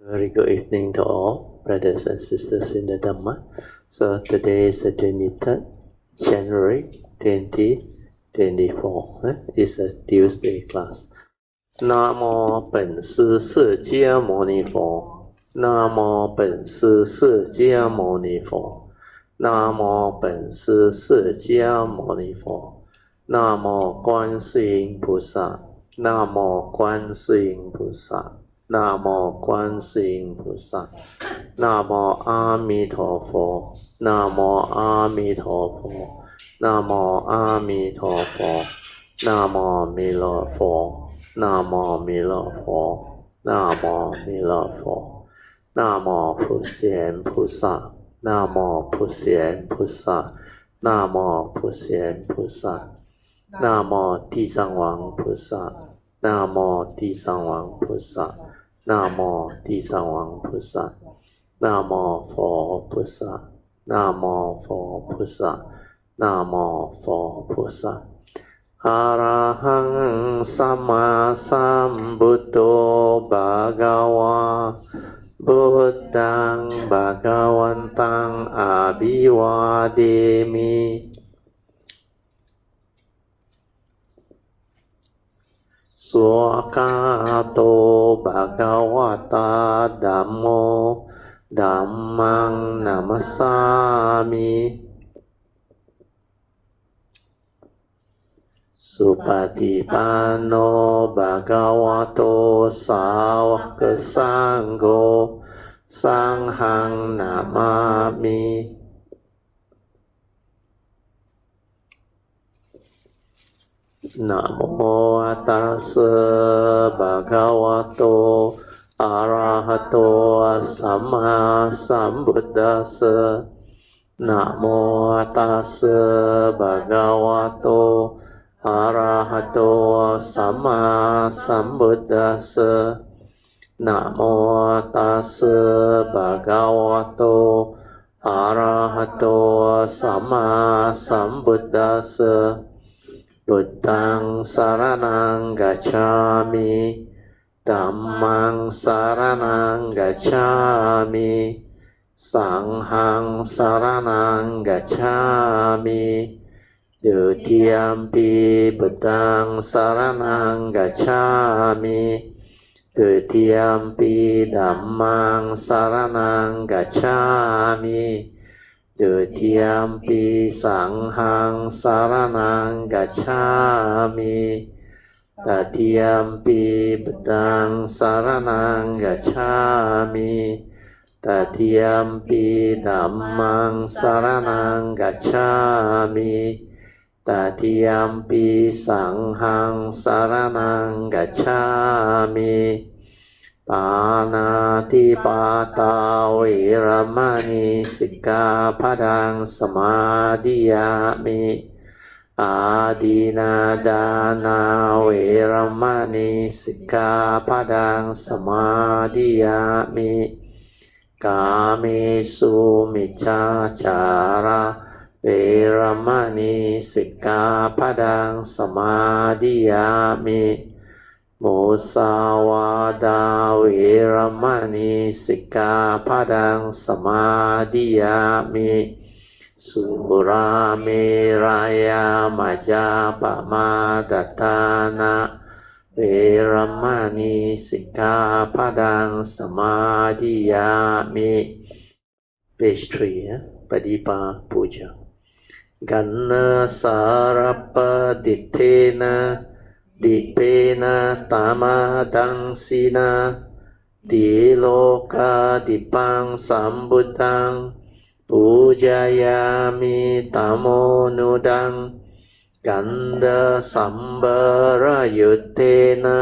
Very good evening to all brothers and sisters in the Dhamma. So today is the 23rd January 2024. It's a Tuesday class. Namo 本师释迦牟尼佛。Namo 本师释迦牟尼佛。Namo 本师释迦牟尼佛。Namo 观世音菩萨。Namo 观世音菩萨。南无观世音菩萨，南无阿弥陀佛，南无阿弥陀佛，南无阿弥陀佛，南无弥勒佛，南无弥勒佛，南无弥勒佛，南无普贤菩萨，南无普贤菩萨，南无普贤菩萨，南无地藏王菩萨，南无地藏王菩萨。南无地藏王菩萨，南无佛菩萨，南无佛菩萨，南无佛菩萨。อะระหังสัมมาสัมพุทโธภะคะวะพุทธังภะคะวันตังอะภิวาเทมิสวากาโตภะคะวะตาธัมโมธัมมังนัมสสามิสุปฏิปันโนภะคะวะโตสาวกสังโฆสังฆังนามามินะโมตัสสะภะคะวะโตอะระหะโตสัมมาสัมพุทธัสสะนะโมตัสสะภะคะวะโตอะระหะโตสัมมาสัมพุทธัสสะนะโมตัสสะภะคะวะโตอะระหะโตสัมมาสัมพุทธัสสะพุทธังสารนังกัจฉามิธัมมังสารนังกัจฉามิสังฆังสารนังกัจฉามิดุติยมปิพุทธังสารนังกัจฉามิดุติยมปิธัมมังสารนังกัจฉามิดุติยมปิสังฆังสารนังกัจฉามิตติยมปิพุทธังสารนังกัจฉามิตติยมปิธัมมังสารนังกัจฉามิตติยมปิสังฆังสารนังกัจฉามิปานาติปาตาเวรมณีสิกขาปะทังสมาธิยามิอาดินาดานาเวรมณีสิกขาปะทังสมาธิยามิกาเมสุมิจฉาจาระเวรมณีสิกขาปะทังสมาธิยามิมุสาวาทาเวรมณีสิกขาปะทังสมาธิยามิสุราเมรยามัจจาปมาทัฏฐานะเวรมณีสิกขาปะทังสมาธิยามิ Page 3 Padipa Puja Ganna sarappa dittenaดิเปนะตามาดังสีนาดิโลกาดิปังสัมบุตังปูจายามิตามโมนุดังกันดาสัมบารยุตเตนะ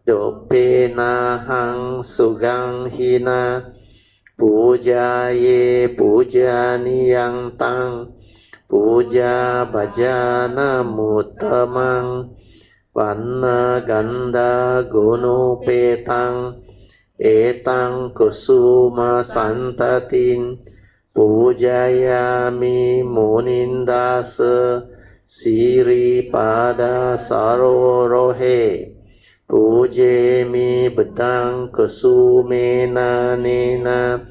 โดเปนะหังสุกังหินะปูจาเยปูจานิยังตังปูจาปัจจานะมุตตมังวันนากันดากุนุเปตังเอตังกุสุมาสันตตินปูจายามิมุนินดาสสิริปาดาสาโรโรเฮ Pujemi Buddhang Kusumena Nena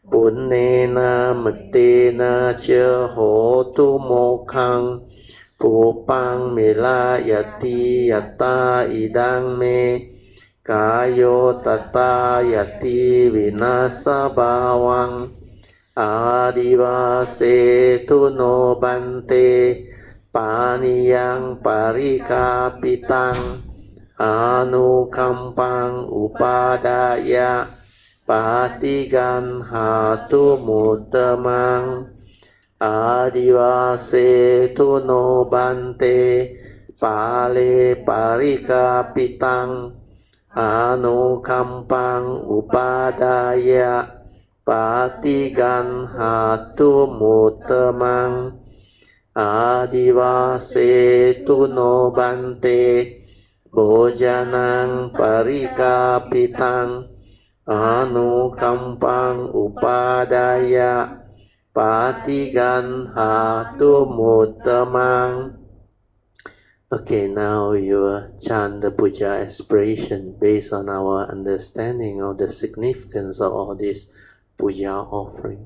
Punnena Muttena Cha Hotu Mokhang Pupang Milayati Yatta Idang Me Kayo Tata Yati Vinasa Bhavang Adivase Tuno Bante Paniyang Parikapitang Anukampang Upadaya Patigan Hatu Muttamang Adivase Tuno Bante Pale Parikapitang Anukampang Upadaya Patigan Hatu Muttamang Adivase Tuno Bante Bojanang Parikapitang Anukampang Upadaya Patigan Hatu Muttamang. Okay, now you will chant the Puja aspiration based on our understanding of the significance of all this Puja offering.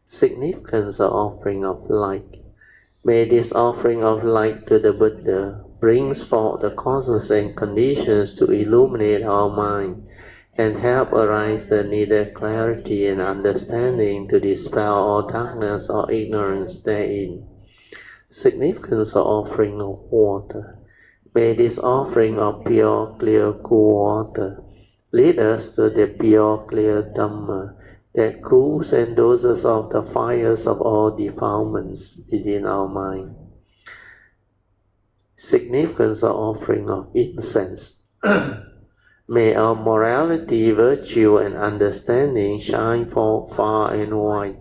Significance of offering of light. May this offering of light to the Buddha brings forth the causes and conditions to illuminate our mind and help arise the needed clarity and understanding to dispel all darkness or ignorance therein. Significance of offering of water. May this offering of pure, clear, cool water lead us to the pure, clear Dhamma that cools and doses off the fires of all defilements within our mind. Significance of offering of incense. May our morality, virtue, and understanding shine forth far and wide,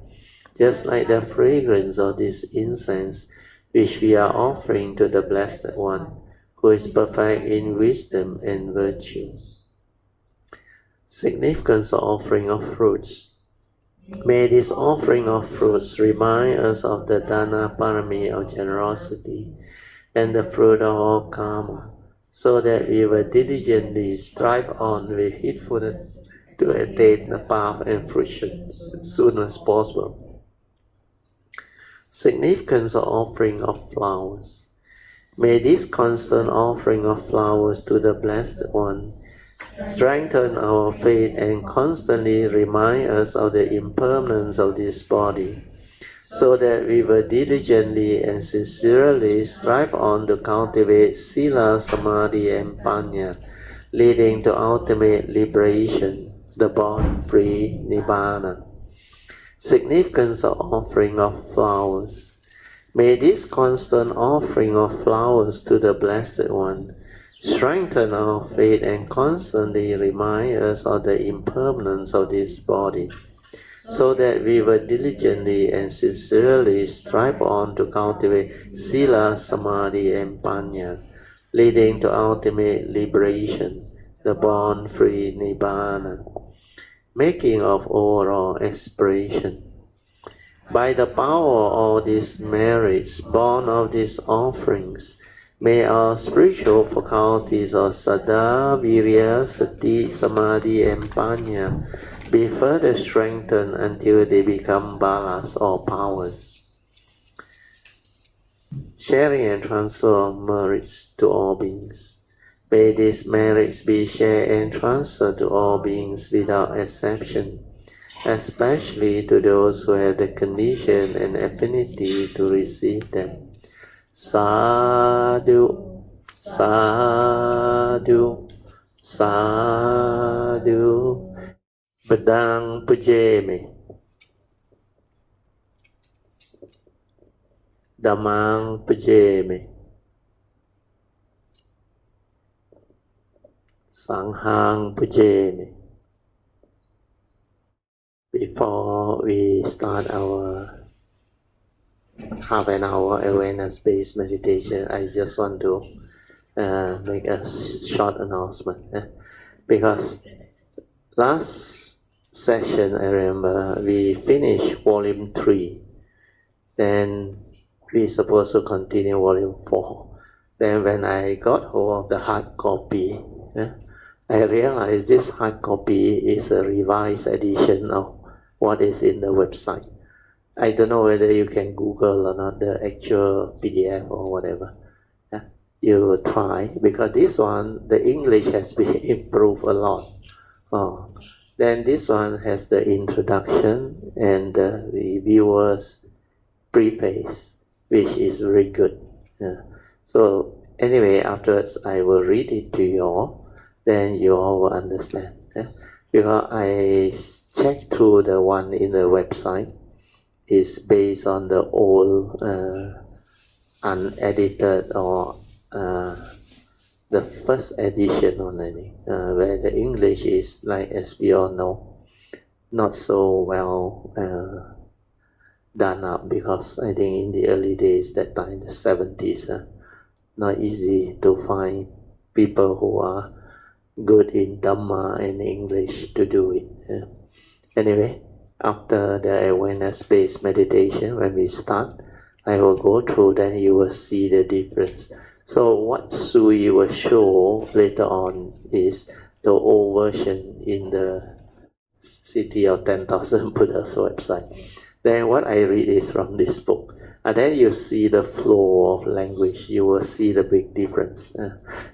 just like the fragrance of this incense, which we are offering to the Blessed One, who is perfect in wisdom and virtue. Significance of offering of fruits. May this offering of fruits remind us of the Dana Parami of generosity and the fruit of all karma, so that we will diligently strive on with heedfulness to attain the path and fruition as soon as possible. Significance of offering of flowers. May this constant offering of flowers to the Blessed One strengthen our faith and constantly remind us of the impermanence of this body, so that we will diligently and sincerely strive on to cultivate Sila, Samadhi, and Panya, leading to ultimate liberation, the born-free Nibbana. Significance of offering of flowers. May this constant offering of flowers to the Blessed One strengthen our faith and constantly remind us of the impermanence of this body, so that we will diligently and sincerely strive on to cultivate Sila, Samadhi, and Panya, leading to ultimate liberation, the born-free Nibbana. Making of overall aspiration. By the power of all these merits born of these offerings, may our spiritual faculties of Saddha, Virya, Sati, Samadhi, and Panya be further strengthened until they become balas or powers. Sharing and transfer of merits to all beings. May these merits be shared and transferred to all beings without exception, especially to those who have the condition and affinity to receive them. Sadhu, sadhu, sadhu. Bedang pujemi. Dhammang pujemi. Sanghang pujemi. Before we start our half an hour awareness-based meditation, I just want to make a short announcement. Because last session, I remember, we finished volume 3. Then we supposed to continue volume 4. Then when I got hold of the hard copy, I realized this hard copy is a revised edition of what is in the website. I don't know whether you can Google or not the actual PDF or whatever. You try, because this one, the English has been improved a lot. Then this one has the introduction and the reviewer's preface, which is very good. So anyway, afterwards I will read it to you all, then you all will understand. Because I checked through the one in the website, is based on the old unedited or the first edition only, where the English is, like as we all know, not so well done up, because I think in the early days, that time, the 70s, not easy to find people who are good in Dhamma and English to do it. Anyway, after the awareness-based meditation, when we start, I will go through, then you will see the difference. So what Sui will show later on is the old version in the City of 10,000 Buddhas website. Then what I read is from this book. And then you see the flow of language. You will see the big difference.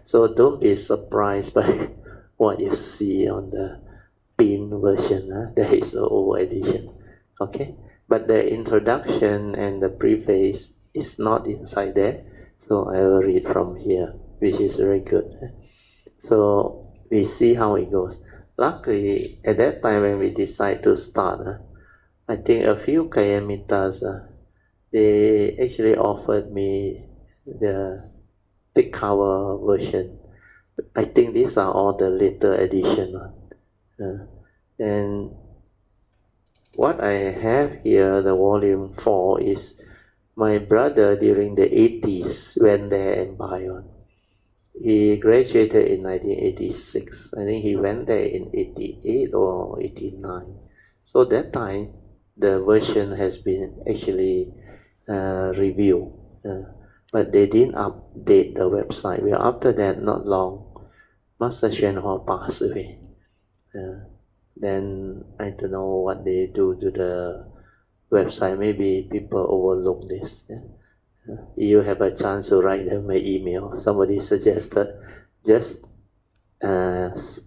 So don't be surprised by what you see on the pin version. That is the old edition. Okay? But the introduction and the preface is not inside there. So I will read from here, which is very good. So we see how it goes. Luckily, at that time when we decide to start, I think a few Kayamitas, they actually offered me the thick cover version. I think these are all the later edition. And what I have here, the volume 4, is my brother during the 80s went there and buy one. He graduated in 1986. I think he went there in 88 or 89. So that time, the version has been actually reviewed. But they didn't update the website. Well, after that, not long, Master Hsuan passed away. Then I don't know what they do to the website. Maybe people overlook this. You have a chance to write them an email. Somebody suggested, just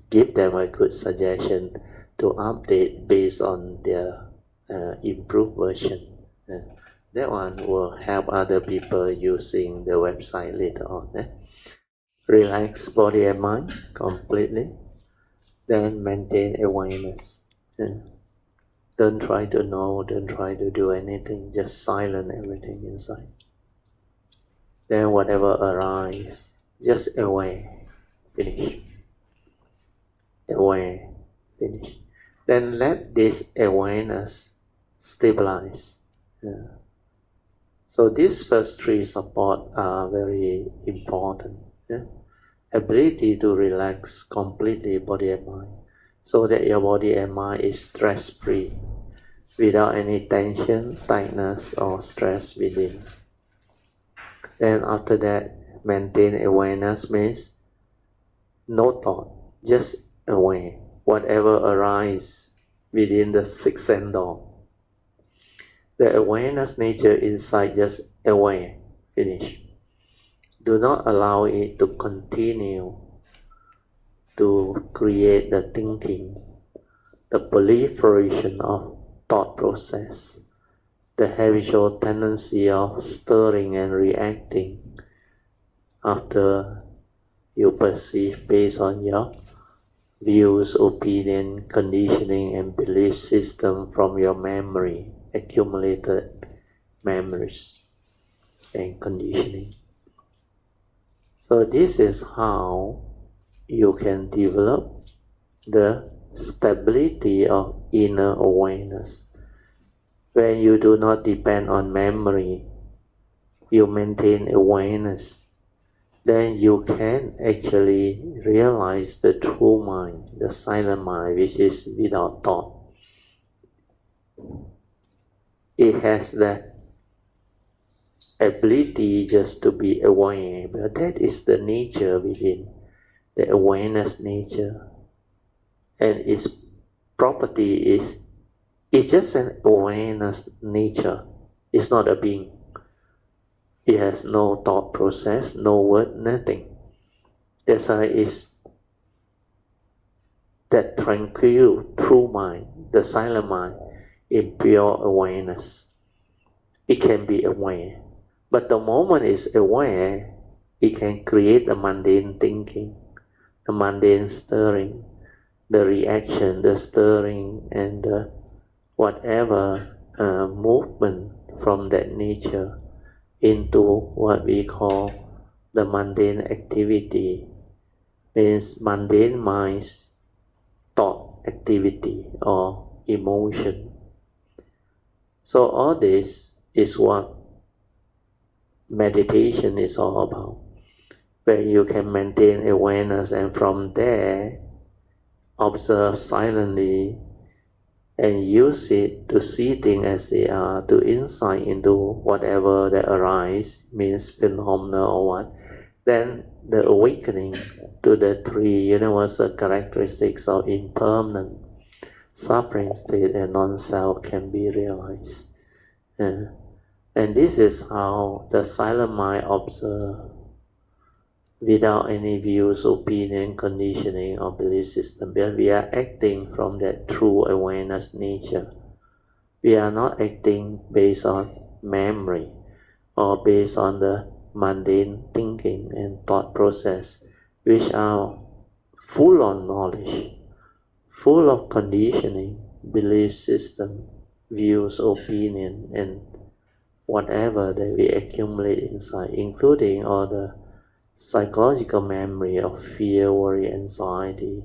give them a good suggestion to update based on their improved version. That one will help other people using the website later on. Relax body and mind completely. Then maintain awareness. Don't try to know, don't try to do anything, just silence everything inside. Then whatever arises, just aware, finish. Aware, finish. Then let this awareness stabilize. So these first three support are very important. Ability to relax completely body and mind, so that your body and mind is stress-free, without any tension, tightness, or stress within. Then after that, maintain awareness means no thought, just aware. Whatever arises within the sixth sense door, the awareness nature inside, just aware, finish. Do not allow it to continue to create the thinking, the proliferation of thought process, the habitual tendency of stirring and reacting after you perceive based on your views, opinion, conditioning, and belief system from your memory, accumulated memories and conditioning. So this is how you can develop the stability of inner awareness. When you do not depend on memory, you maintain awareness, then you can actually realize the true mind, the silent mind, which is without thought. It has that ability just to be aware, but that is the nature within. the awareness nature, and its property is it's just an awareness nature. It's not a being. It has no thought process, no word, nothing. That's why it's that tranquil, true mind, the silent mind, in pure awareness. It can be aware, but the moment it's aware, it can create a mundane thinking, a mundane stirring, the reaction, the stirring, and the whatever movement from that nature into what we call the mundane activity, means mundane mind's thought activity or emotion. So all this is what meditation is all about, where you can maintain awareness and from there observe silently and use it to see things as they are, to insight into whatever that arises, means phenomena or what. Then the awakening to the three universal characteristics of impermanent, suffering state and non-self can be realized. And this is how the silent mind observes, without any views, opinion, conditioning, or belief system. We are acting from that true awareness nature. We are not acting based on memory or based on the mundane thinking and thought process, which are full of knowledge, full of conditioning, belief system, views, opinion, and whatever that we accumulate inside, including all the psychological memory of fear, worry, anxiety,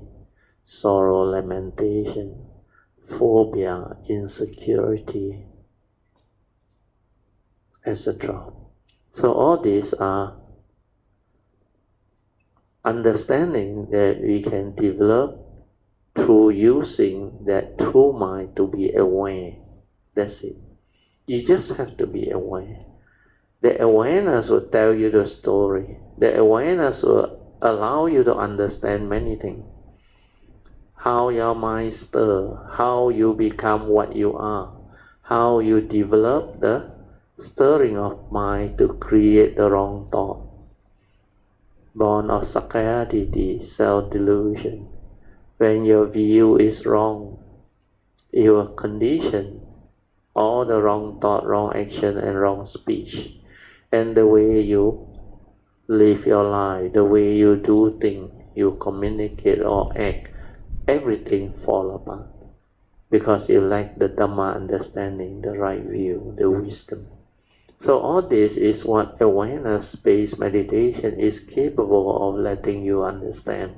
sorrow, lamentation, phobia, insecurity, etc. So all these are understanding that we can develop through using that true mind to be aware. That's it. You just have to be aware. The awareness will tell you the story. The awareness will allow you to understand many things. How your mind stirs, how you become what you are, how you develop the stirring of mind to create the wrong thought. Born of sakayaditi, self-delusion. When your view is wrong, it will condition all the wrong thought, wrong action, and wrong speech. And the way you live your life, the way you do things, you communicate or act, everything fall apart because you lack the Dhamma understanding, the right view, the wisdom. So all this is what awareness-based meditation is capable of letting you understand.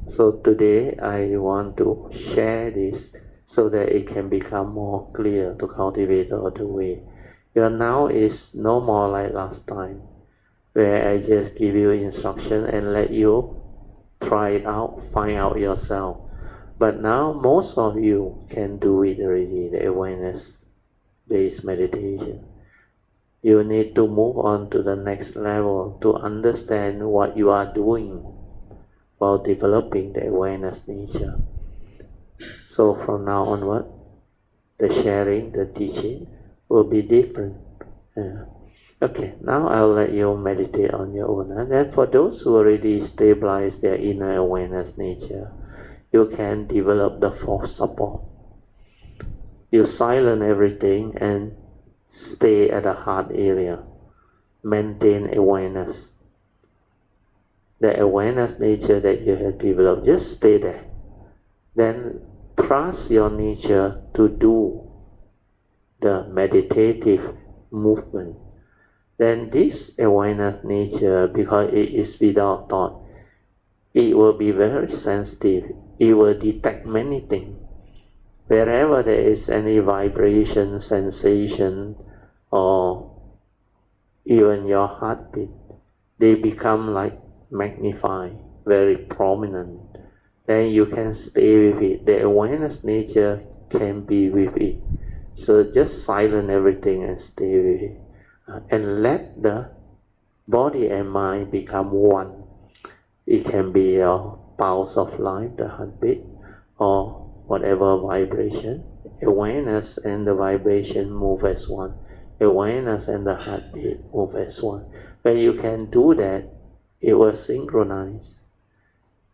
So today I want to share this so that it can become more clear to cultivate the other way. Your now is no more like last time, where I just give you instruction and let you try it out, find out yourself. But now most of you can do it already, the awareness-based meditation. You need to move on to the next level to understand what you are doing while developing the awareness nature. So from now onward, the sharing, the teaching will be different. Okay, now I'll let you meditate on your own. And then for those who already stabilize their inner awareness nature, you can develop the fourth support. You silence everything and stay at the heart area. Maintain awareness. The awareness nature that you have developed, just stay there. Then trust your nature to do the meditative movement. Then this awareness nature, because it is without thought, it will be very sensitive. It will detect many things. Wherever there is any vibration, sensation, or even your heartbeat, they become like magnified, very prominent. Then you can stay with it. The awareness nature can be with it. So just silence everything and stay with it. And let the body and mind become one. It can be your pulse of life, the heartbeat, or whatever vibration. Awareness and the vibration move as one. Awareness and the heartbeat move as one. When you can do that, it will synchronize.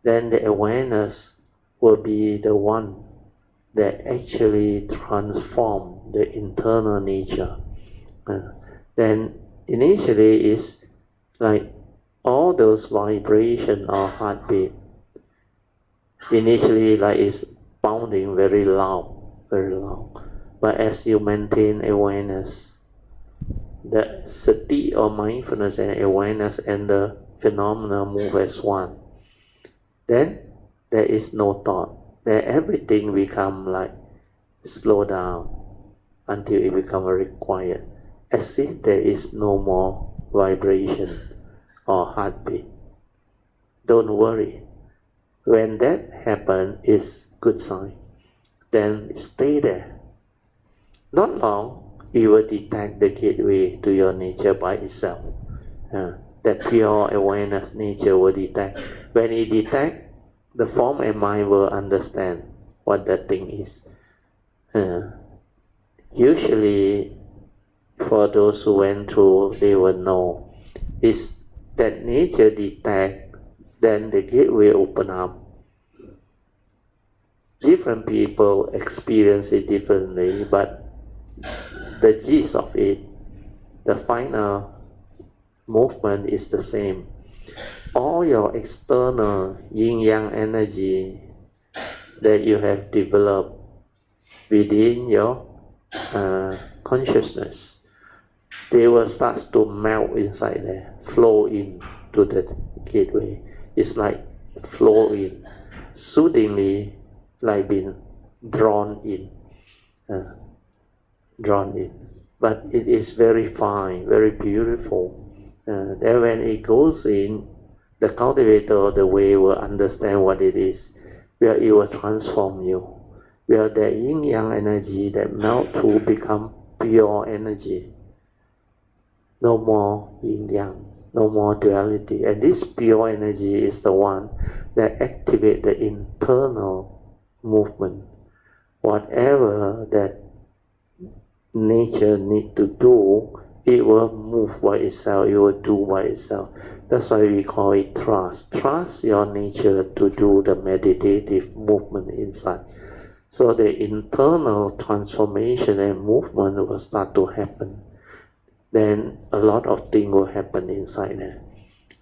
Then the awareness will be the one that actually transform the internal nature. Then initially it's like all those vibration or heartbeat. Initially like it's pounding very loud. But as you maintain awareness, the sati or mindfulness and awareness and the phenomena move as one. Then there is no thought. Then everything become like slow down until it become very quiet, as if there is no more vibration or heartbeat. Don't worry. When that happens, it's good sign. Then stay there. Not long, you will detect the gateway to your nature by itself. That pure awareness nature will detect. When it detects, the form and mind will understand what that thing is. Usually, for those who went through, they will know. Is that nature detect, then the gateway open up. Different people experience it differently, but the gist of it, the final movement is the same. All your external yin-yang energy that you have developed within your consciousness, they will start to melt inside there, flow in to the gateway. It's like flow in, soothingly, like being drawn in. But it is very fine, very beautiful. Then when it goes in, the cultivator of the way will understand what it is, where it will transform you, where the yin-yang energy that melt through become pure energy. No more yin-yang, no more duality. And this pure energy is the one that activates the internal movement. Whatever that nature need to do, it will move by itself, it will do by itself. That's why we call it trust. Trust your nature to do the meditative movement inside. So the internal transformation and movement will start to happen. Then a lot of things will happen inside there.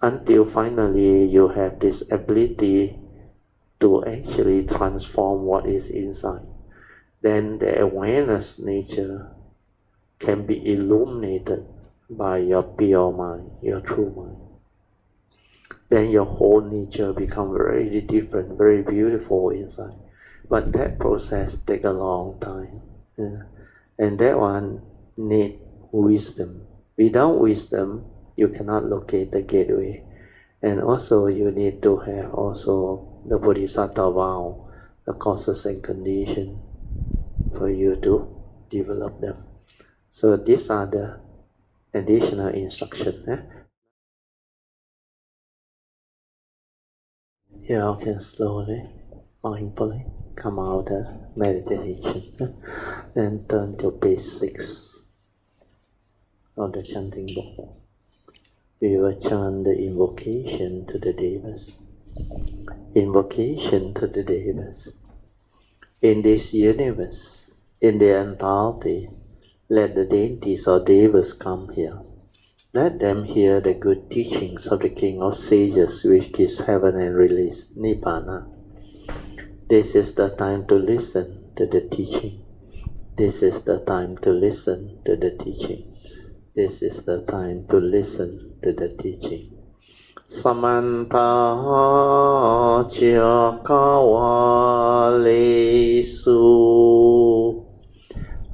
Until finally you have this ability to actually transform what is inside. Then the awareness nature can be illuminated by your pure mind, your true mind. Then your whole nature becomes very different, very beautiful inside. But that process takes a long time. And that one needs wisdom. Without wisdom, you cannot locate the gateway. And also you need to have also the Bodhisattva vow, the causes and conditions for you to develop them. So these are the additional instructions. You can slowly, mindfully come out of meditation and turn to page 6 of the chanting book. We will chant the invocation to the Devas. Invocation to the Devas. In this universe, in the entirety, let the deities or Devas come here. Let them hear the good teachings of the King of Sages which gives heaven and release, Nibbana. This is the time to listen to the teaching. This is the time to listen to the teaching. This is the time to listen to the teaching. Samanta Chakawalesu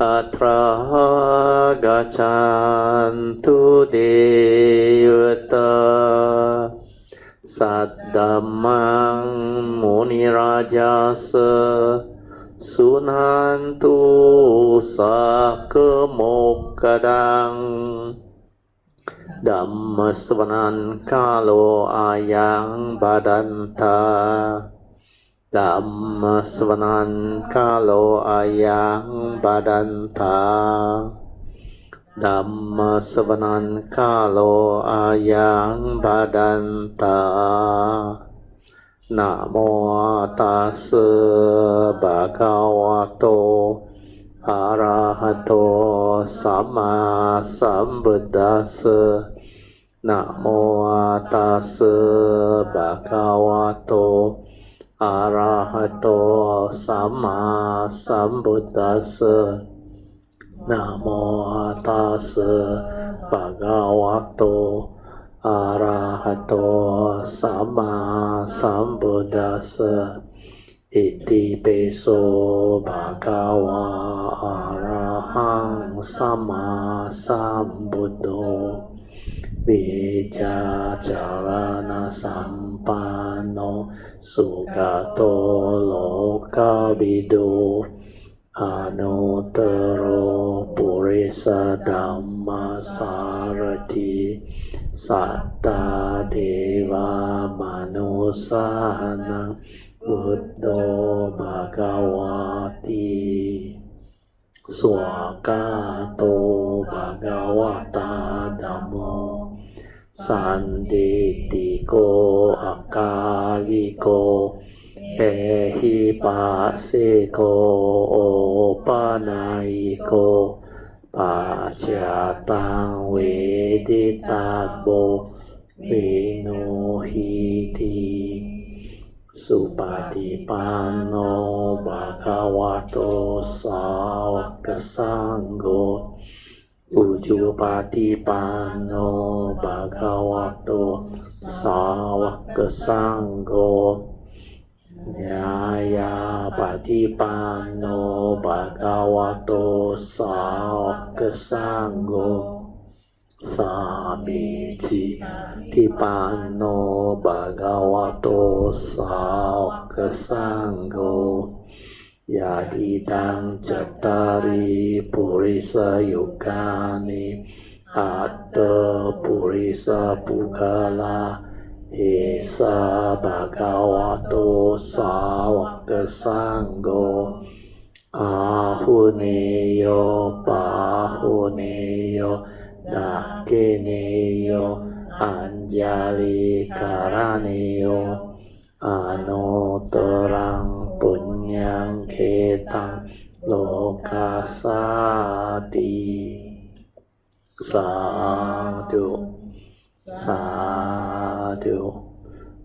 Atra Gachantu Devata Saddhamang Munirajasa Sunantu Sakemokadang Dhamma svanan kalo ayang badanta Dhamma svanan kalo ayang badanta Dhamma svanan kalo ayang badanta Namo tassa bhagavato arahato samma sambuddhassa Namo tassa bhagavato arahato samma sambuddhassa Namo tassa bhagavato arahato samma sambuddhassa Iti peso bhagava arahang samma sambuddho Vijacarana sampanno sugato lokavido Anuttaro purisa dhamma sarati Satta deva manusana Buddho bhagavati Swakato bhagavata dhammo Sanditiko akaliko Ehipasiko opanayiko Pacatang veditabo Vinuhiti Supatipanno bhagavato sāvaka sangho Ujjupatipanno bhagavato sāvaka sangho Nyaya patipanno bhagavato sāvaka sangho Samici tipanno bhagavato sāvaka sangho Yadidang cattari purisa yukani Atta purisa pukala Esa bhagavato sāvaka sangho Ahuneyo pahuneyo Dakeneyo Anjali karaneyo Anutarang punyang ketang lokasati Sadhu Sadhu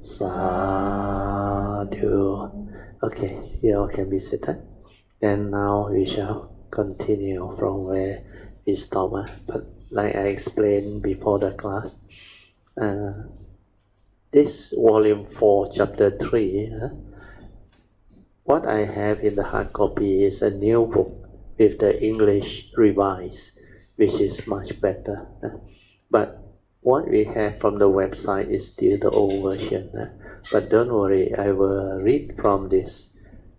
Sadhu Okay, you all can be seated. And now we shall continue from where we stopped. But like I explained before the class, this volume 4, chapter 3, what I have in the hard copy is a new book with the English revised, which is much better. But what we have from the website is still the old version. But don't worry, I will read from this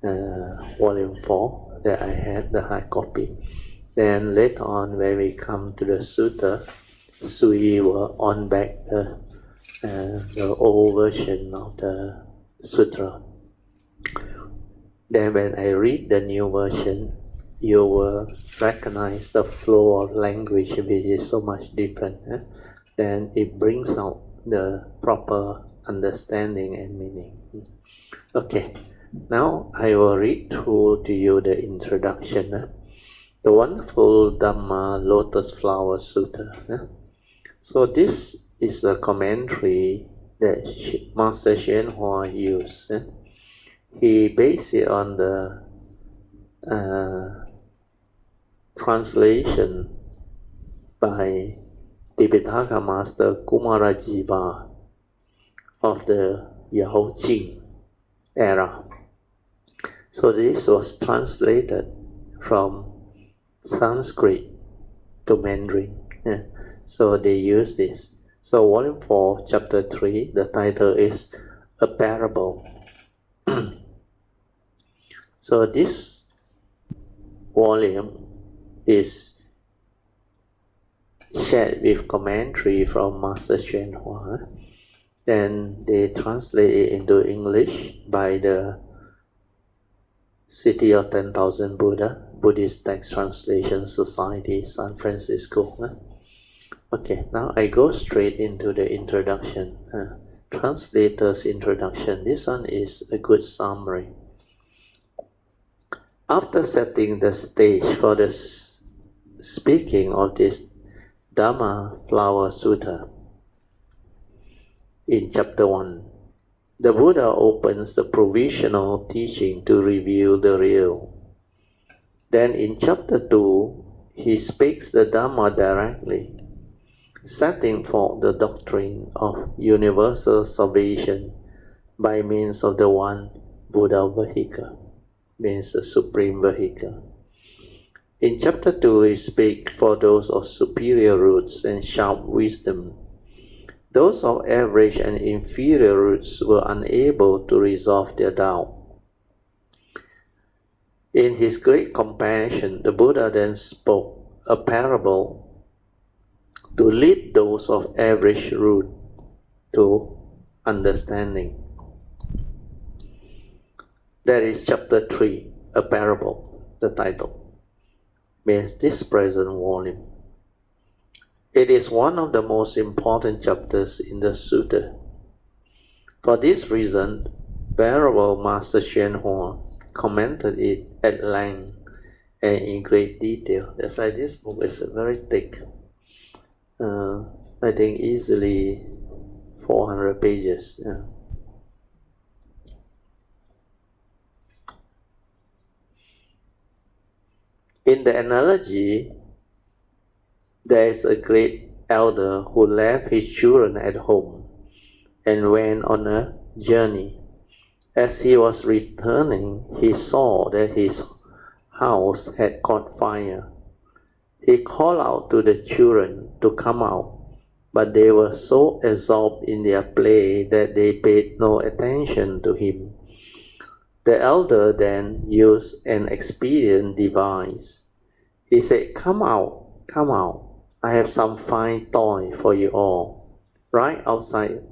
volume 4 that I had, the hard copy. Then later on, when we come to the sutta, we will on back the old version of the sutra. Then when I read the new version, you will recognize the flow of language, which is so much different. Then it brings out the proper understanding and meaning. Okay, now I will read through to you the introduction. The wonderful Dhamma Lotus Flower Sutta. So this is a commentary that Master Hsuan Hua used. He based it on the translation by Tipitaka Master Kumarajiva of the Yao Jing era. So this was translated from Sanskrit to Mandarin. So they use this. So volume 4, chapter 3, the title is A Parable. So this volume is shared with commentary from Master Hsuan Hua. Then they translate it into English by the City of 10,000 Buddha, Buddhist Text Translation Society, San Francisco. Okay, now I go straight into the introduction. Translator's introduction. This one is a good summary. After setting the stage for the speaking of this Dhamma Flower Sutta, in chapter 1, the Buddha opens the provisional teaching to reveal the real. Then in chapter 2, he speaks the Dhamma directly, setting forth the doctrine of universal salvation by means of the one Buddha vehicle, means the supreme vehicle. In chapter 2, he speaks for those of superior roots and sharp wisdom. Those of average and inferior roots were unable to resolve their doubt. In his great compassion, the Buddha then spoke a parable to lead those of average root to understanding. That is chapter 3, a parable, the title, means this present volume. It is one of the most important chapters in the sutta. For this reason, Venerable Master Hsuan Hua commented it at length and in great detail. That's why this book is very thick. I think easily 400 pages. Yeah. In the analogy, there is a great elder who left his children at home and went on a journey. As he was returning, he saw that his house had caught fire. He called out to the children to come out, but they were so absorbed in their play that they paid no attention to him. The elder then used an expedient device. He said, "Come out, come out. I have some fine toy for you all, right outside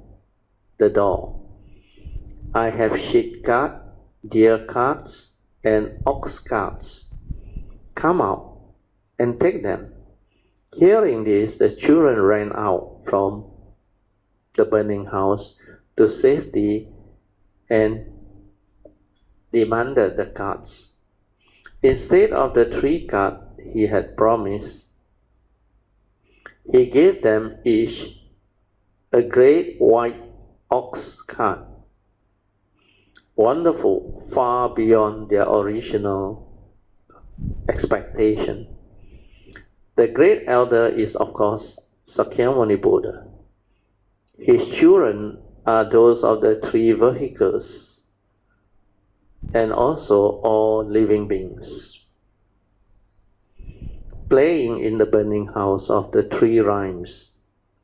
the door. I have sheep cart, deer carts, and ox carts. Come out and take them." Hearing this, the children ran out from the burning house to safety and demanded the carts. Instead of the 3 carts he had promised, he gave them each a great white ox cart, wonderful, far beyond their original expectation. The great elder is, of course, Sakyamuni Buddha. His children are those of the 3 vehicles and also all living beings. Playing in the burning house of the 3 rhymes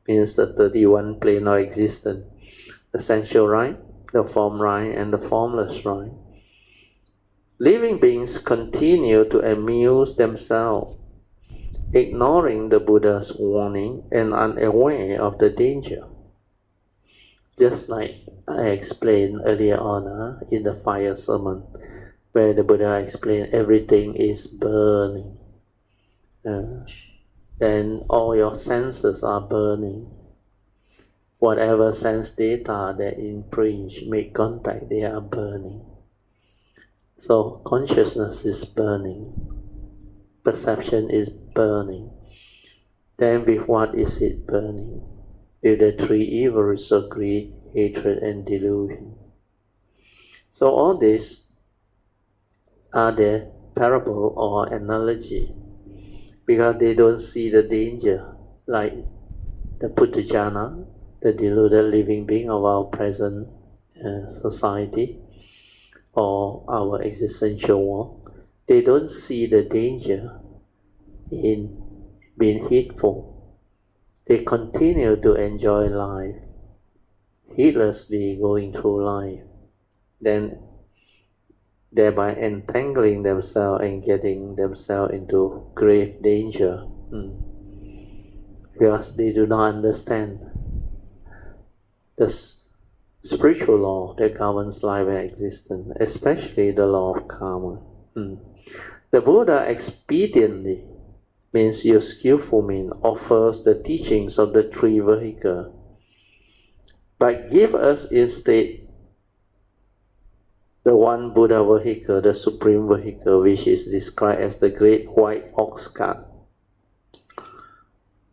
means the 31 plane of existence, the essential rhyme, the form rhyme, and the formless rhyme. Living beings continue to amuse themselves, ignoring the Buddha's warning and unaware of the danger. Just like I explained earlier on in the fire sermon, where the Buddha explained everything is burning. Then all your senses are burning. Whatever sense data that impinge, make contact, they are burning. So consciousness is burning. Perception is burning. Then with what is it burning? With the 3 evils of greed, hatred, and delusion. So all these are the parable or analogy, because they don't see the danger like the Puthujjana, the deluded living being of our present society or our existential walk. They don't see the danger in being heedful. They continue to enjoy life, heedlessly going through life, then thereby entangling themselves and getting themselves into grave danger. because they do not understand the spiritual law that governs life and existence, especially the law of karma. The Buddha expediently, means your skillful means, offers the teachings of the three vehicles, but give us instead the one Buddha vehicle, the supreme vehicle, which is described as the great white ox cart.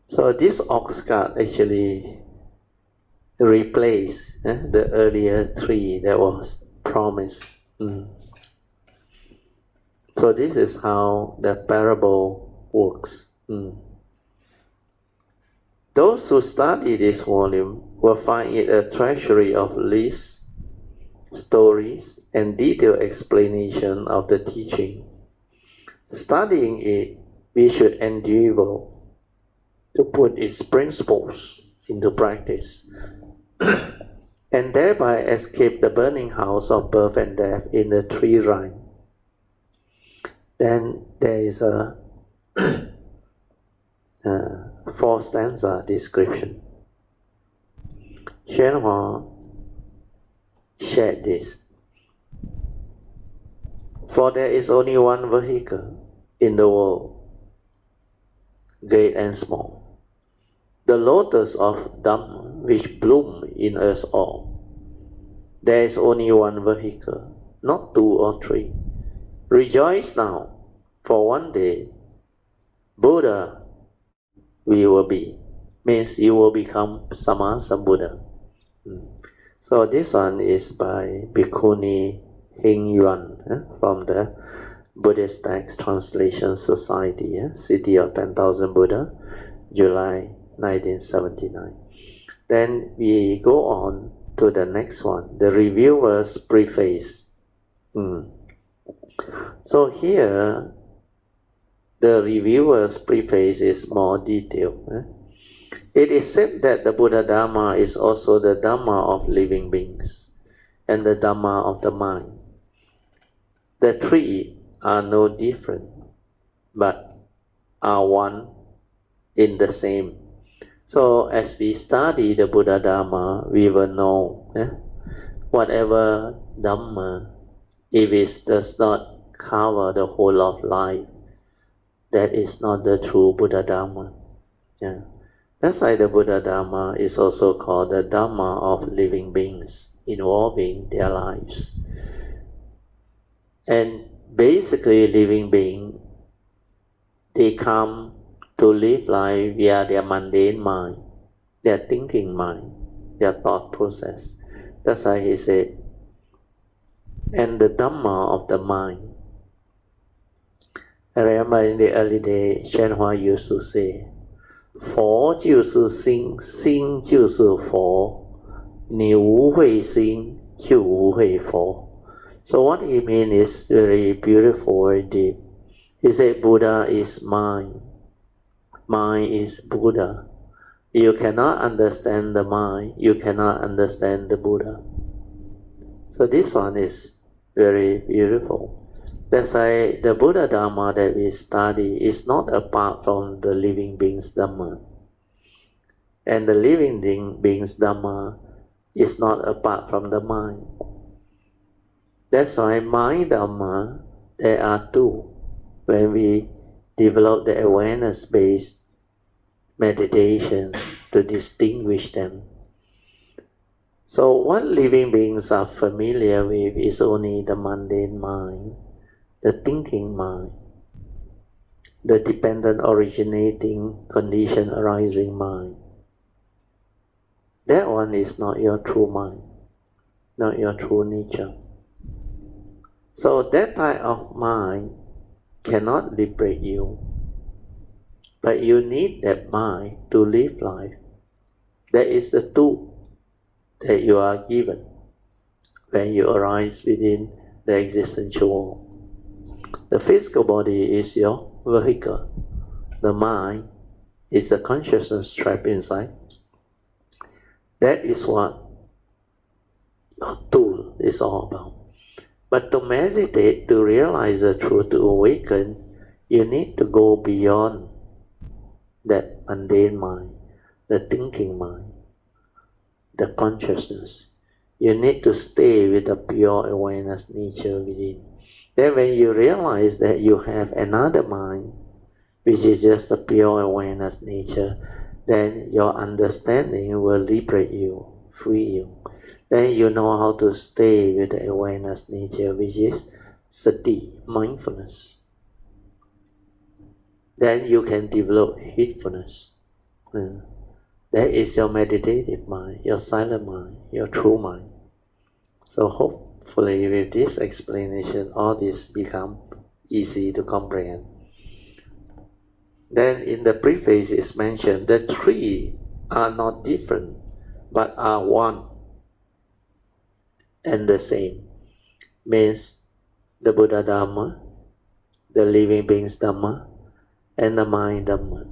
So this ox cart actually replace the earlier three that was promised. So this is how the parable works. Those who study this volume will find it a treasury of lists, stories, and detailed explanation of the teaching. Studying it, we should endeavor to put its principles into practice and thereby escape the burning house of birth and death in the three rhyme. Then there is a 4-stanza description. Hsuan shared this. For there is only one vehicle in the world, great and small, the lotus of Dhamma, which bloom in us all. There is only one vehicle, not two or three. Rejoice now, for one day Buddha we will be, means you will become Sammasambuddha. So this one is by Bhikkhuni Hing Yuan from the Buddhist Text Translation Society, City of 10,000 Buddha, July 1979. Then we go on to the next one, the reviewer's preface. So here, the reviewer's preface is more detailed. It is said that the Buddha Dharma is also the Dharma of living beings and the Dharma of the mind. The three are no different, but are one in the same. So as we study the Buddha Dharma, we will know whatever Dhamma, if it does not cover the whole of life, that is not the true Buddha Dharma. That's why the Buddha Dharma is also called the Dharma of living beings, involving their lives. And basically living beings, they come to live life via their mundane mind, their thinking mind, their thought process. That's why he said, and the Dhamma of the mind. I remember in the early day, Hsuan used to say, 佛就是心，心就是佛，你无会心，就无会佛。So what he means is very beautiful, very deep. He said Buddha is mind. Mind is Buddha. You cannot understand the mind, you cannot understand the Buddha. So this one is very beautiful. That's why the Buddha Dharma that we study is not apart from the living beings Dhamma. And the living beings Dhamma is not apart from the mind. That's why mind Dhamma, there are two. When we develop the awareness-based meditation to distinguish them. So what living beings are familiar with is only the mundane mind, the thinking mind, the dependent originating condition arising mind. That one is not your true mind, not your true nature. So that type of mind cannot liberate you, but you need that mind to live life. That is the tool that you are given when you arise within the existential world. The physical body is your vehicle. The mind is the consciousness trapped inside. That is what your tool is all about. But to meditate, to realize the truth, to awaken, you need to go beyond that mundane mind, the thinking mind, the consciousness. You need to stay with the pure awareness nature within. Then when you realize that you have another mind, which is just the pure awareness nature, then your understanding will liberate you, free you. Then you know how to stay with the awareness nature, which is sati, mindfulness. Then you can develop heedfulness. That is your meditative mind, your silent mind, your true mind. So hopefully with this explanation, all this become easy to comprehend. Then in the preface is mentioned, the three are not different, but are one and the same. Means the Buddha Dhamma, the living beings Dhamma, and the mind Dhamma.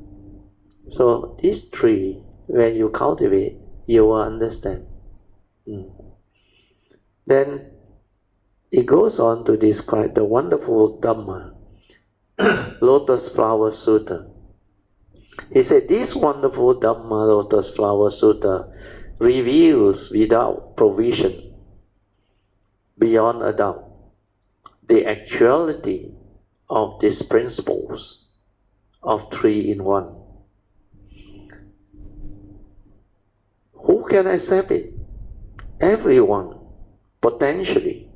So these three, when you cultivate, you will understand. Then it goes on to describe the wonderful Dhamma, Lotus Flower Sutra. He said, this wonderful Dhamma Lotus Flower Sutra reveals without provision, beyond a doubt, the actuality of these principles of three in one. Who can accept it? Everyone, potentially.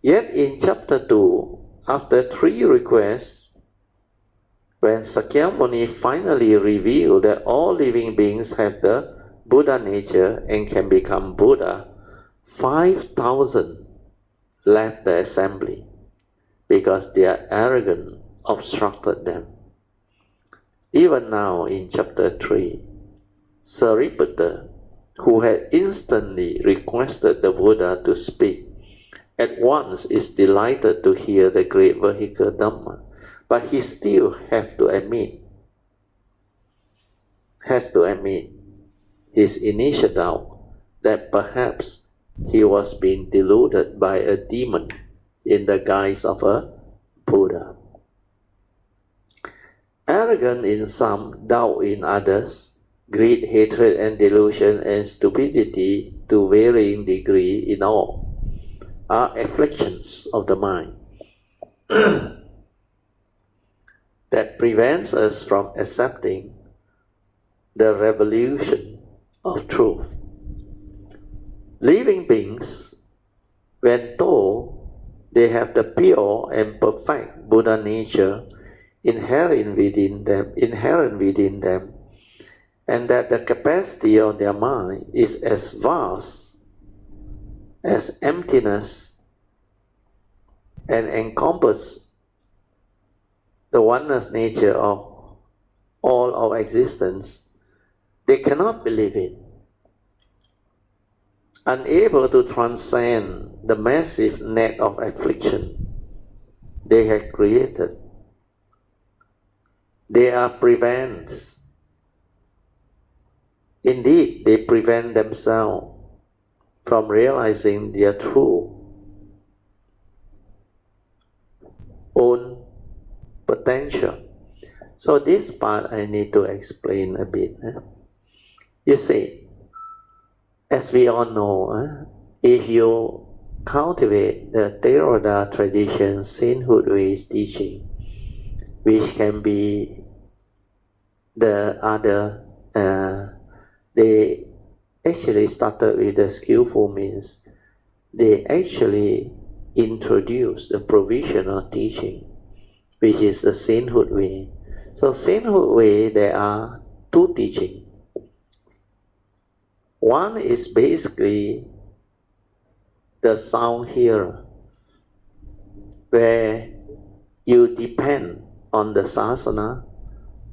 Yet in chapter 2, after 3 requests, when Sakyamuni finally revealed that all living beings have the Buddha nature and can become Buddha, 5,000 left the assembly because their arrogance obstructed them. Even now in chapter 3, Sariputta, who had instantly requested the Buddha to speak, at once is delighted to hear the great vehicle Dhamma, but he still has to admit his initial doubt that perhaps he was being deluded by a demon in the guise of a Buddha. Arrogance in some, doubt in others, greed, hatred, and delusion, and stupidity to varying degree in all, are afflictions of the mind that prevents us from accepting the revelation of truth. Living beings, when told they have the pure and perfect Buddha nature inherent within them, and that the capacity of their mind is as vast as emptiness and encompasses the oneness nature of all of existence, they cannot believe it. Unable to transcend the massive net of affliction they have created, they are prevents. Indeed, they prevent themselves from realizing their true own potential. So this part I need to explain a bit. You see, as we all know, if you cultivate the Theravada tradition, sainthood ways teaching, which can be the other, they actually started with the skillful means. They actually introduced the provisional teaching, which is the sainthood way. So sainthood way, there are two teachings. One is basically the sound hearer, where you depend on the sasana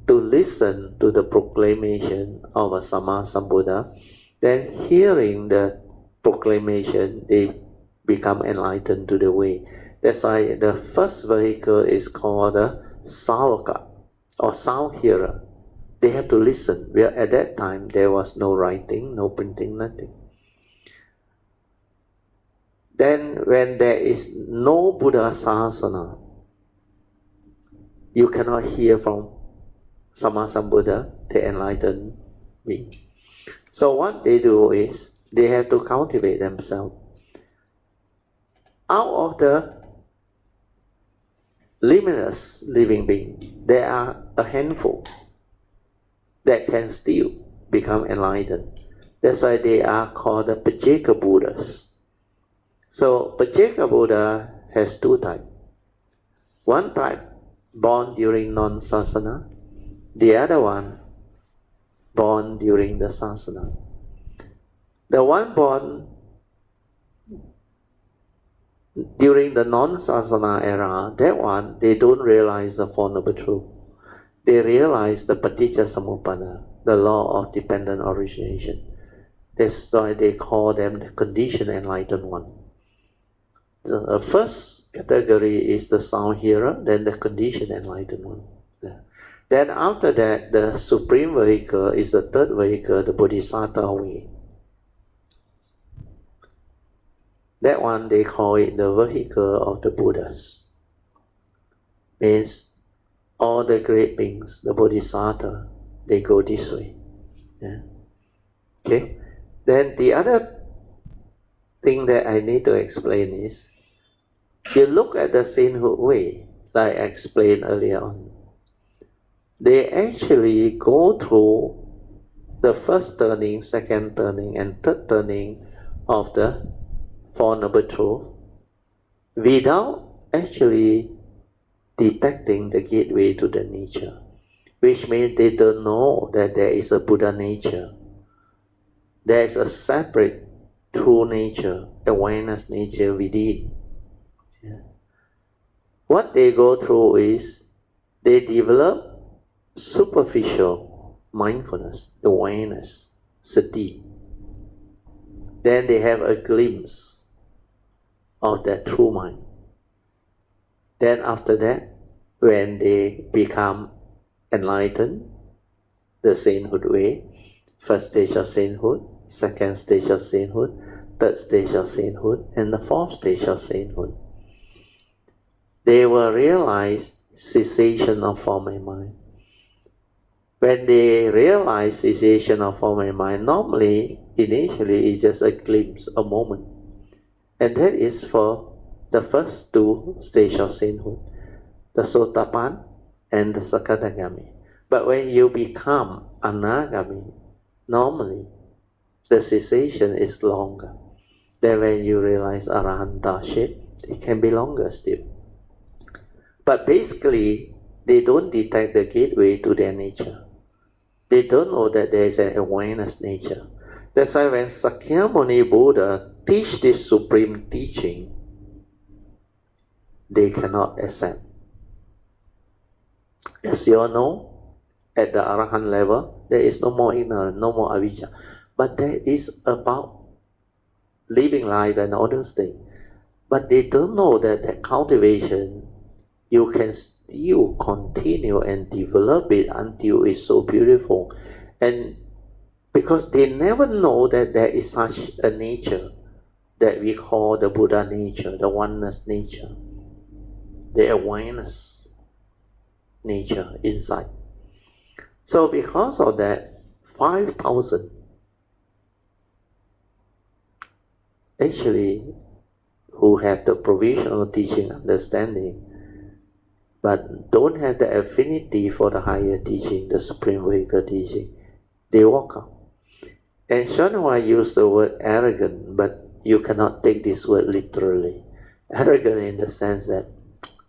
to listen to the proclamation of a Sammasambuddha. Then hearing the proclamation, they become enlightened to the way. That's why the first vehicle is called a Savaka, or sound hearer. They had to listen. Where at that time there was no writing, no printing, nothing. Then when there is no Buddha Sasana, you cannot hear from Sammā Sambuddha, the enlightened being. So what they do is, they have to cultivate themselves. Out of the limitless living being, there are a handful that can still become enlightened. That's why they are called the Pajeka Buddhas. So Pajeka Buddha has two types. One type born during non-sasana, the other one born during the sasana. The one born during the non-sasana era, that one, they don't realize the Four Noble Truths. They realize the Paticca Samuppada, the law of dependent origination. That's why they call them the conditioned enlightened one. The first category is the sound hearer, then the conditioned enlightened one. Yeah. Then after that, the supreme vehicle is the third vehicle, the Bodhisattva way. That one they call it the vehicle of the Buddhas. Means all the great beings, the Bodhisattva, they go this way. Yeah. Okay. Then the other thing that I need to explain is, you look at the sainthood way, like I explained earlier on. They actually go through the first turning, second turning, and third turning of the Four Noble Truths without actually detecting the gateway to the nature, which means they don't know that there is a Buddha nature. There is a separate true nature, awareness nature within. Yeah. What they go through is, they develop superficial mindfulness, awareness, sati. Then they have a glimpse of that true mind. Then after that, when they become enlightened, the sainthood way, first stage of sainthood, second stage of sainthood, third stage of sainthood, and the fourth stage of sainthood, they will realize cessation of form and mind. When they realize cessation of form and mind, normally, initially, it's just a glimpse, a moment. And that is for the first two stages of sainthood, the Sotapan and the Sakadagami. But when you become Anagami, normally, the cessation is longer. Then when you realize Arahantaship, it can be longer still. But basically, they don't detect the gateway to their nature. They don't know that there is an awareness nature. That's why when Sakyamuni Buddha teach this supreme teaching, they cannot accept. As you all know, at the Arahant level, there is no more ignorance, no more avijja. But that is about living life and all those things. But they don't know that that cultivation, you can still continue and develop it until it's so beautiful. And because they never know that there is such a nature that we call the Buddha nature, the oneness nature, the awareness nature inside. So because of that, 5,000 actually who have the provisional teaching understanding but don't have the affinity for the higher teaching, the supreme vehicle teaching, they walk out. And Shanwa used the word arrogant, but you cannot take this word literally. Arrogant in the sense that,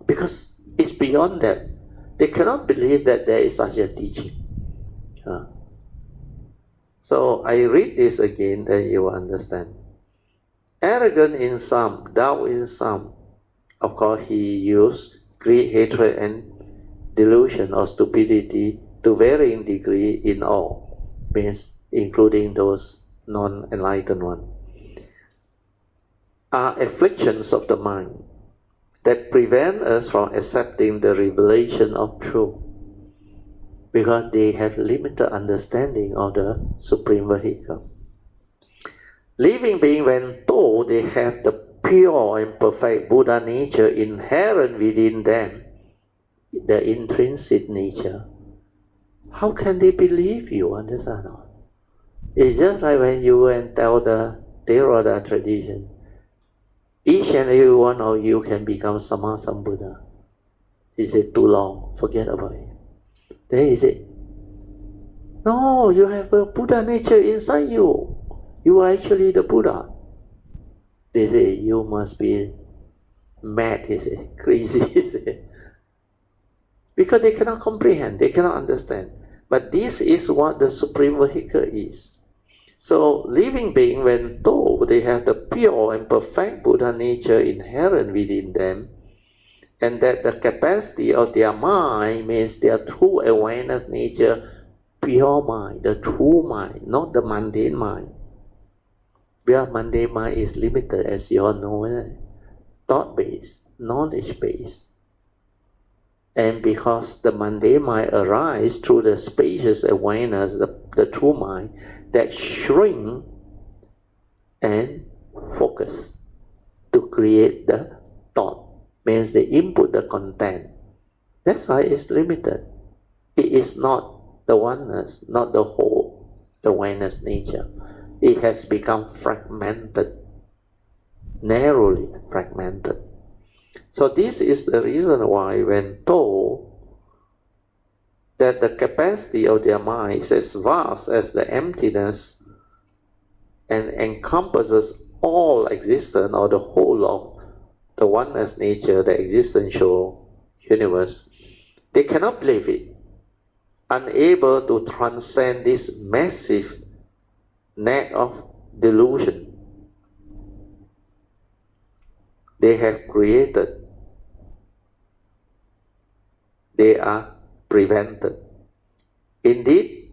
because it's beyond that, they cannot believe that there is such a teaching. So I read this again, then you will understand. Arrogant in some, doubt in some. Of course, he used greed, hatred, and delusion or stupidity to varying degree in all, means including those non-enlightened ones, are afflictions of the mind that prevent us from accepting the revelation of truth, because they have limited understanding of the supreme vehicle. Living being, when told they have the pure and perfect Buddha nature inherent within them, the intrinsic nature, how can they believe you? Understand? It's just like when you go and tell the Theravada tradition, each and every one of you can become Sama Sambuddha. He said, too long, forget about it. Then he said, no, you have a Buddha nature inside you. You are actually the Buddha. They say, you must be mad, he said, crazy, he said. Because they cannot comprehend, they cannot understand. But this is what the supreme vehicle is. So living beings, when told they have the pure and perfect Buddha nature inherent within them, and that the capacity of their mind means their true awareness nature, pure mind, the true mind, not the mundane mind. Because mundane mind is limited, as you all know, thought-based, knowledge-based. And because the mundane mind arises through the spacious awareness, the true mind, that shrink and focus to create the thought, means they input the content. That's why it's limited. It is not the oneness, not the whole awareness nature. It has become fragmented, narrowly fragmented. So this is the reason why when told that the capacity of their mind is as vast as the emptiness and encompasses all existence or the whole of the oneness nature, the existential universe, they cannot believe it, unable to transcend this massive net of delusion they have created. They are prevented. Indeed,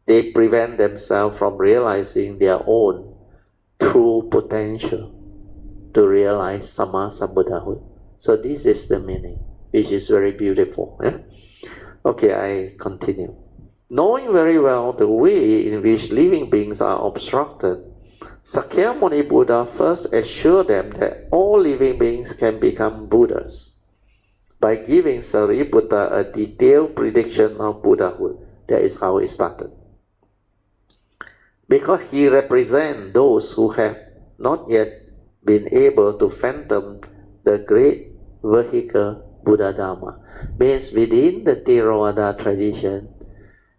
they prevent themselves from realizing their own true potential to realize Sama Sambuddhahood. So this is the meaning, which is very beautiful. Okay, I continue. Knowing very well the way in which living beings are obstructed, Sakyamuni Buddha first assured them that all living beings can become Buddhas by giving Sariputta a detailed prediction of Buddhahood. That is how it started. Because he represents those who have not yet been able to fathom the great vehicle Buddha Dharma. Means within the Theravada tradition,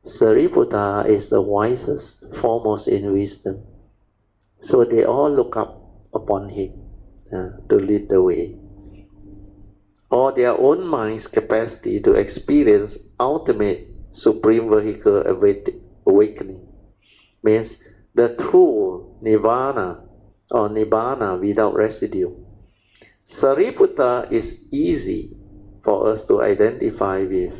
Sariputta is the wisest, foremost in wisdom. So they all look up upon him to lead the way. Or their own mind's capacity to experience ultimate supreme vehicle awakening. Means the true nirvana or nibbana without residue. Sariputta is easy for us to identify with.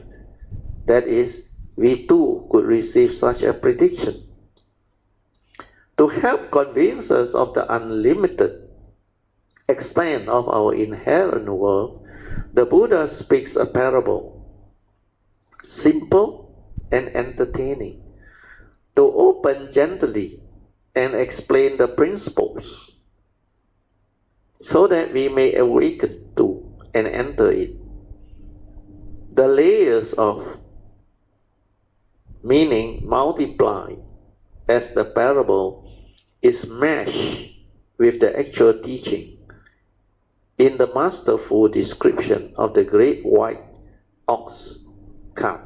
That is, we too could receive such a prediction. To help convince us of the unlimited extent of our inherent world, the Buddha speaks a parable, simple and entertaining, to open gently and explain the principles, so that we may awaken to and enter it. The layers of meaning multiply as the parable is meshed with the actual teaching in the masterful description of the great white ox cart,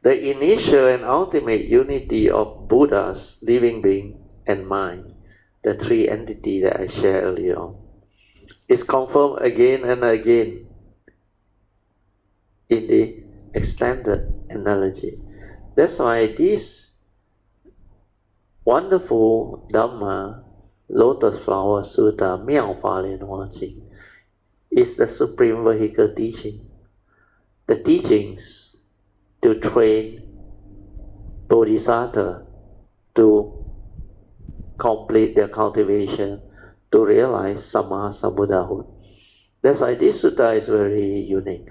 the initial and ultimate unity of Buddha's living being and mind, the three entities that I shared earlier on, is confirmed again and again in the extended analogy. That's why this wonderful Dhamma Lotus Flower Sutra, 妙法莲华经, is the supreme vehicle teaching. The teachings to train Bodhisattva to complete their cultivation, to realize Sama Sambuddhahood. That's why this sutta is very unique.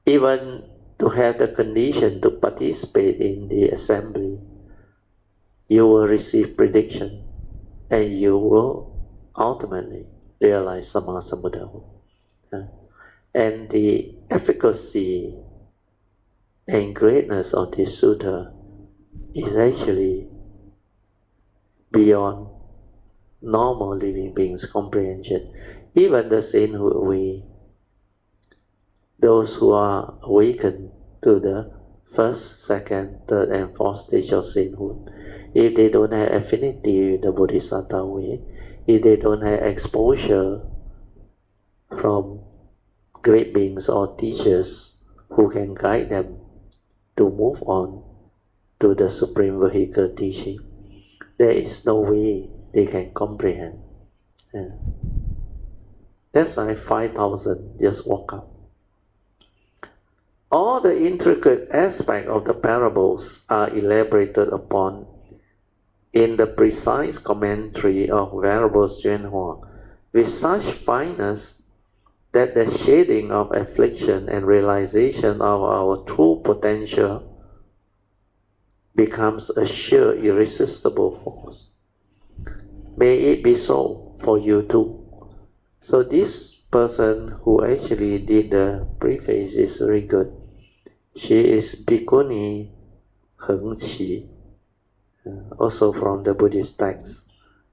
Even to have the condition to participate in the assembly, you will receive prediction and you will ultimately realize Sama Sambuddhahood. And the efficacy and greatness of this sutta is actually beyond normal living beings' comprehension. Even the sainthood way, those who are awakened to the first, second, third, and fourth stage of sainthood, if they don't have affinity with the Bodhisattva way, if they don't have exposure from great beings or teachers who can guide them to move on to the supreme vehicle teaching, there is no way they can comprehend. That's why 5,000 just walk up. All the intricate aspects of the parables are elaborated upon in the precise commentary of Venerable Hsuan with such fineness that the shading of affliction and realization of our true potential becomes a sure, irresistible force. May it be so for you too. So this person who actually did the preface is very good. She is Bhikkhuni Hengqi, also from the Buddhist Text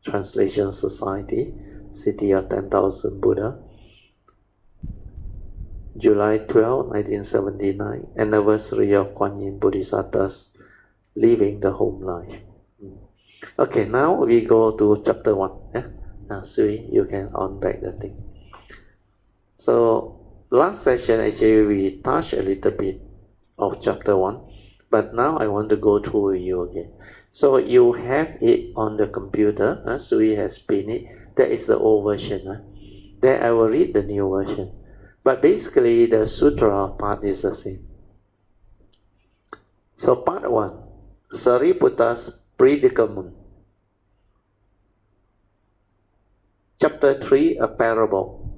Translation Society, City of 10,000 Buddha, July 12, 1979, anniversary of Kuan Yin Bodhisattva's living the home life. Okay, now we go to chapter 1. Now, Sui, you can on back the thing. So, last session actually we touched a little bit of chapter 1, but now I want to go through with you again. So, you have it on the computer. Sui has pinned it. That is the old version. Then I will read the new version. But basically, the sutra part is the same. So, part 1, Sariputta's predicament. Chapter 3, a parable.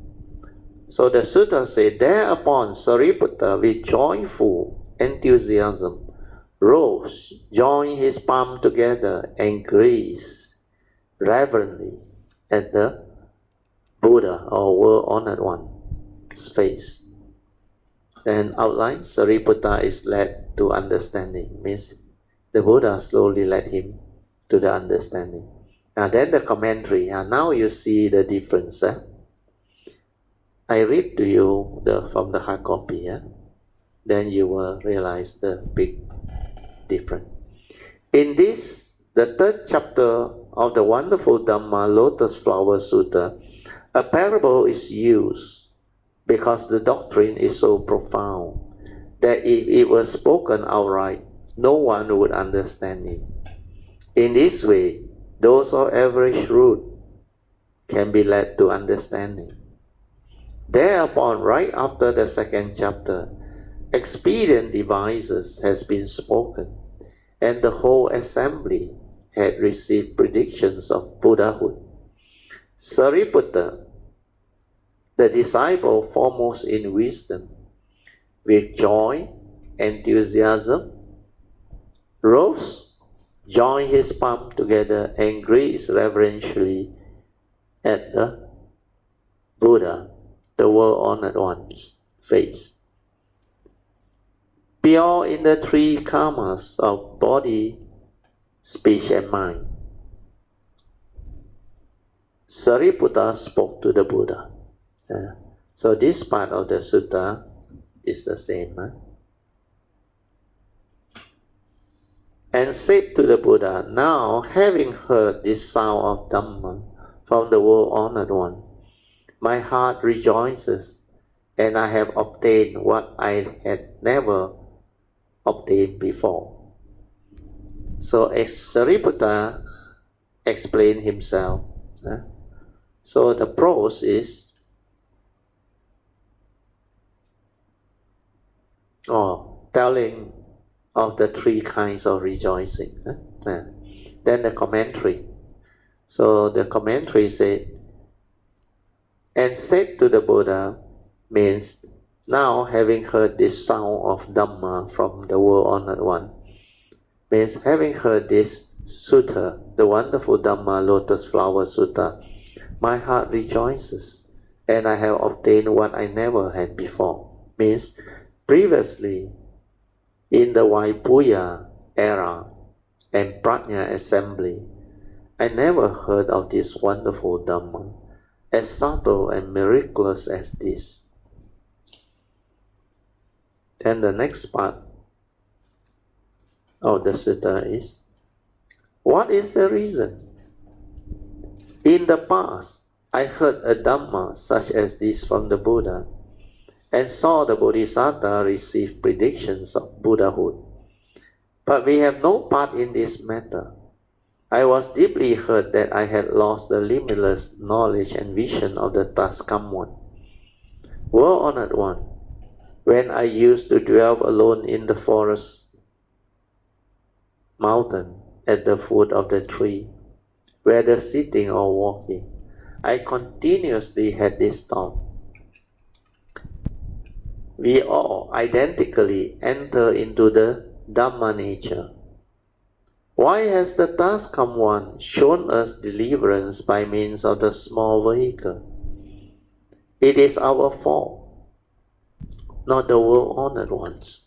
So the sutta says, thereupon Sariputta with joyful enthusiasm rose, joined his palm together, and gazed reverently at the Buddha or world-honored one's face. Then outline, Sariputta is led to understanding, means the Buddha slowly led him to the understanding. Now then the commentary, now you see the difference. I read to you from the hard copy, then you will realize the big difference. In this, the third chapter of the wonderful Dhamma Lotus Flower Sutta, a parable is used because the doctrine is so profound that if it were spoken outright, no one would understand it. In this way, those of average root can be led to understanding. Thereupon, right after the second chapter, expedient devices has been spoken, and the whole assembly had received predictions of Buddhahood. Sariputta, the disciple foremost in wisdom, with joy, enthusiasm, rose, joined his palm together, and gazed reverentially at the Buddha, the world-honored one's face. Pure in the three karmas of body, speech, and mind, Sariputta spoke to the Buddha. So this part of the sutta is the same. And said to the Buddha, now having heard this sound of Dhamma from the world-honored one, my heart rejoices, and I have obtained what I had never obtained before. So as Sariputta explained himself. So the prose is telling of the three kinds of rejoicing. Then the commentary. So the commentary said, and said to the Buddha means, now having heard this sound of Dhamma from the world-honored one, means having heard this sutta, the wonderful Dhamma Lotus Flower Sutta, my heart rejoices, and I have obtained what I never had before. Means previously In the Puja era and Prajna assembly, I never heard of this wonderful Dhamma, as subtle and miraculous as this. And the next part of the sutta is, what is the reason? In the past, I heard a Dhamma such as this from the Buddha, and saw the Bodhisattva receive predictions of Buddhahood. But we have no part in this matter. I was deeply hurt that I had lost the limitless knowledge and vision of the thus come one. Well-honored one, when I used to dwell alone in the forest mountain at the foot of the tree, whether sitting or walking, I continuously had this thought. We all identically enter into the Dhamma nature. Why has the thus come one shown us deliverance by means of the small vehicle? It is our fault, not the world-honored ones.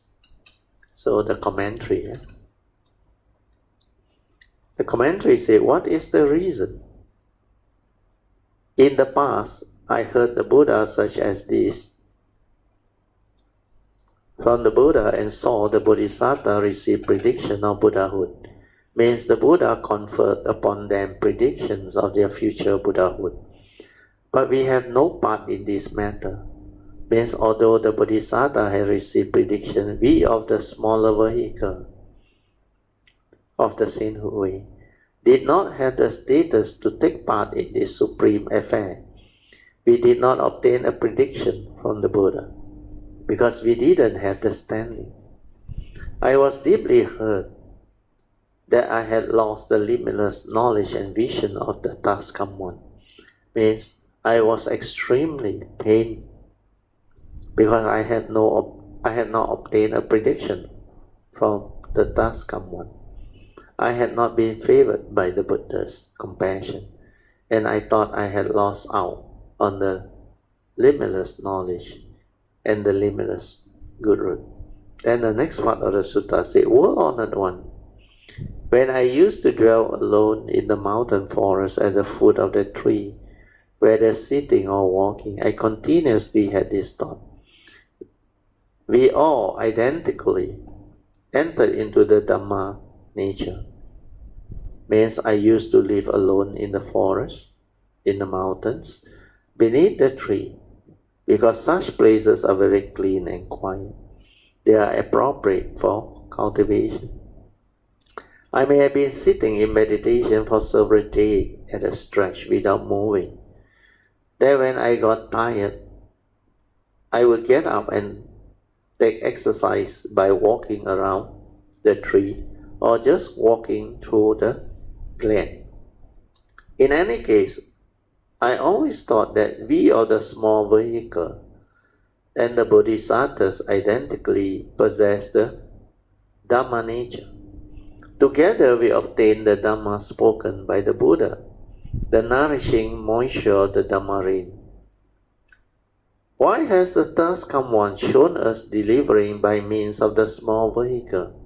So the commentary. The commentary says, what is the reason? In the past, I heard the Buddha such as this from the Buddha and saw the Bodhisattva receive prediction of Buddhahood. Means the Buddha conferred upon them predictions of their future Buddhahood. But we have no part in this matter. Means although the Bodhisattva had received prediction, we of the smaller vehicle of the sainthood way did not have the status to take part in this supreme affair. We did not obtain a prediction from the Buddha because we didn't have the standing. I was deeply hurt that I had lost the limitless knowledge and vision of the thus come one. Means I was extremely pained because I had not obtained a prediction from the thus come one. I had not been favored by the Buddha's compassion, and I thought I had lost out on the limitless knowledge and the limitless good root. Then the next part of the sutta says, well-honored one, when I used to dwell alone in the mountain forest at the foot of the tree, whether sitting or walking, I continuously had this thought. We all identically entered into the Dhamma nature. Means I used to live alone in the forest, in the mountains, beneath the tree, because such places are very clean and quiet. They are appropriate for cultivation. I may have been sitting in meditation for several days at a stretch without moving. Then when I got tired, I would get up and take exercise by walking around the tree or just walking through the glen. In any case, I always thought that we are the small vehicle and the Bodhisattvas identically possess the Dhamma nature. Together we obtain the Dhamma spoken by the Buddha, the nourishing moisture of the Dhamma rain. Why has the thus come one shown us delivering by means of the small vehicle?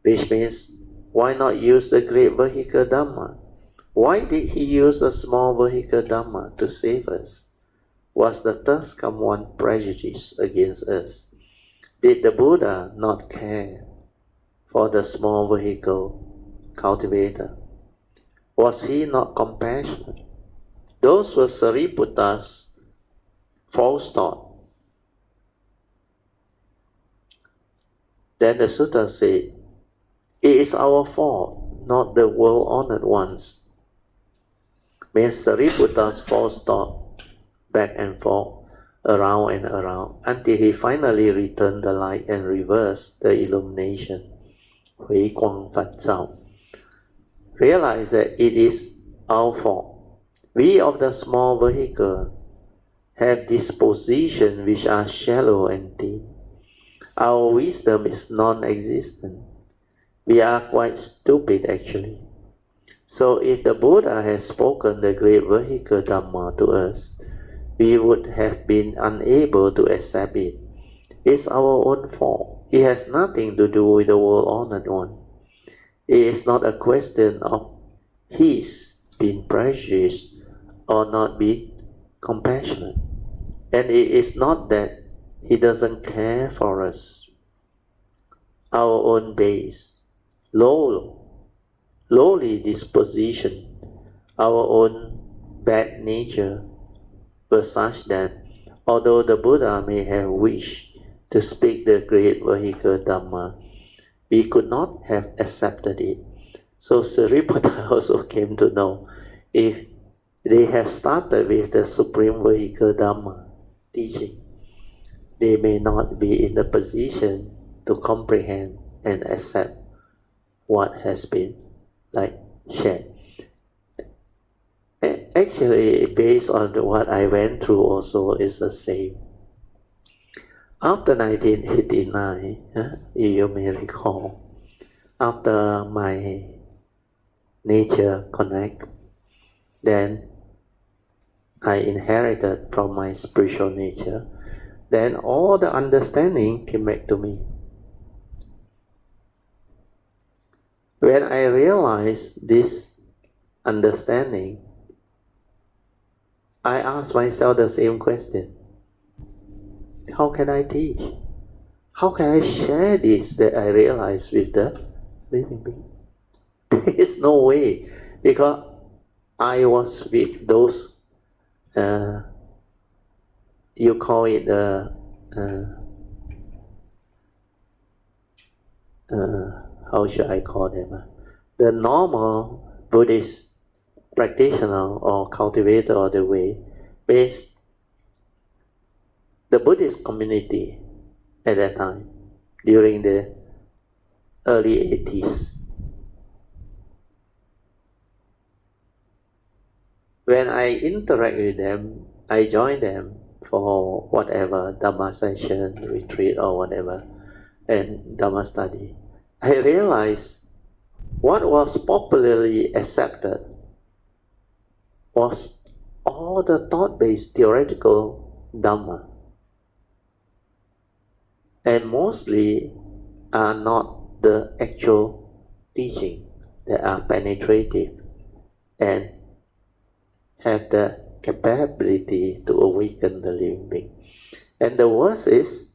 Which means, why not use the great vehicle Dhamma? Why did he use the small vehicle Dhamma to save us? Was the thus come one prejudice against us? Did the Buddha not care for the small vehicle cultivator? Was he not compassionate? Those were Sariputta's false thought. Then the sutta said, it is our fault, not the world-honored ones. Means Sariputta's false thought back and forth, around and around, until he finally returned the light and reversed the illumination. Hui Guang Fan Zhao. Realize that it is our fault. We of the small vehicle have dispositions which are shallow and thin. Our wisdom is non-existent. We are quite stupid actually. So if the Buddha has spoken the great vehicle Dhamma to us, we would have been unable to accept it. It's our own fault. It has nothing to do with the world or not one. It is not a question of his being prejudiced or not being compassionate. And it is not that he doesn't care for us. Our own base, lowly disposition, our own bad nature were such that although the Buddha may have wished to speak the great vehicle Dhamma, we could not have accepted it. So Sariputta also came to know if they have started with the supreme vehicle Dhamma teaching, they may not be in the position to comprehend and accept what has been shared. Actually, based on what I went through also is the same. After 1989, you may recall, after my nature connect, then I inherited from my spiritual nature, then all the understanding came back to me. When I realized this understanding, I asked myself the same question. How can I teach? How can I share this that I realized with the living being? There is no way, because I was with those, you call it how should I call them? The normal Buddhist practitioner or cultivator of the way, based the Buddhist community at that time, during the early 80s. When I interact with them, I join them for whatever Dhamma session, retreat or whatever, and Dhamma study. I realized what was popularly accepted was all the thought-based theoretical Dhamma, and mostly are not the actual teaching that are penetrative and have the capability to awaken the living being. And the worst is,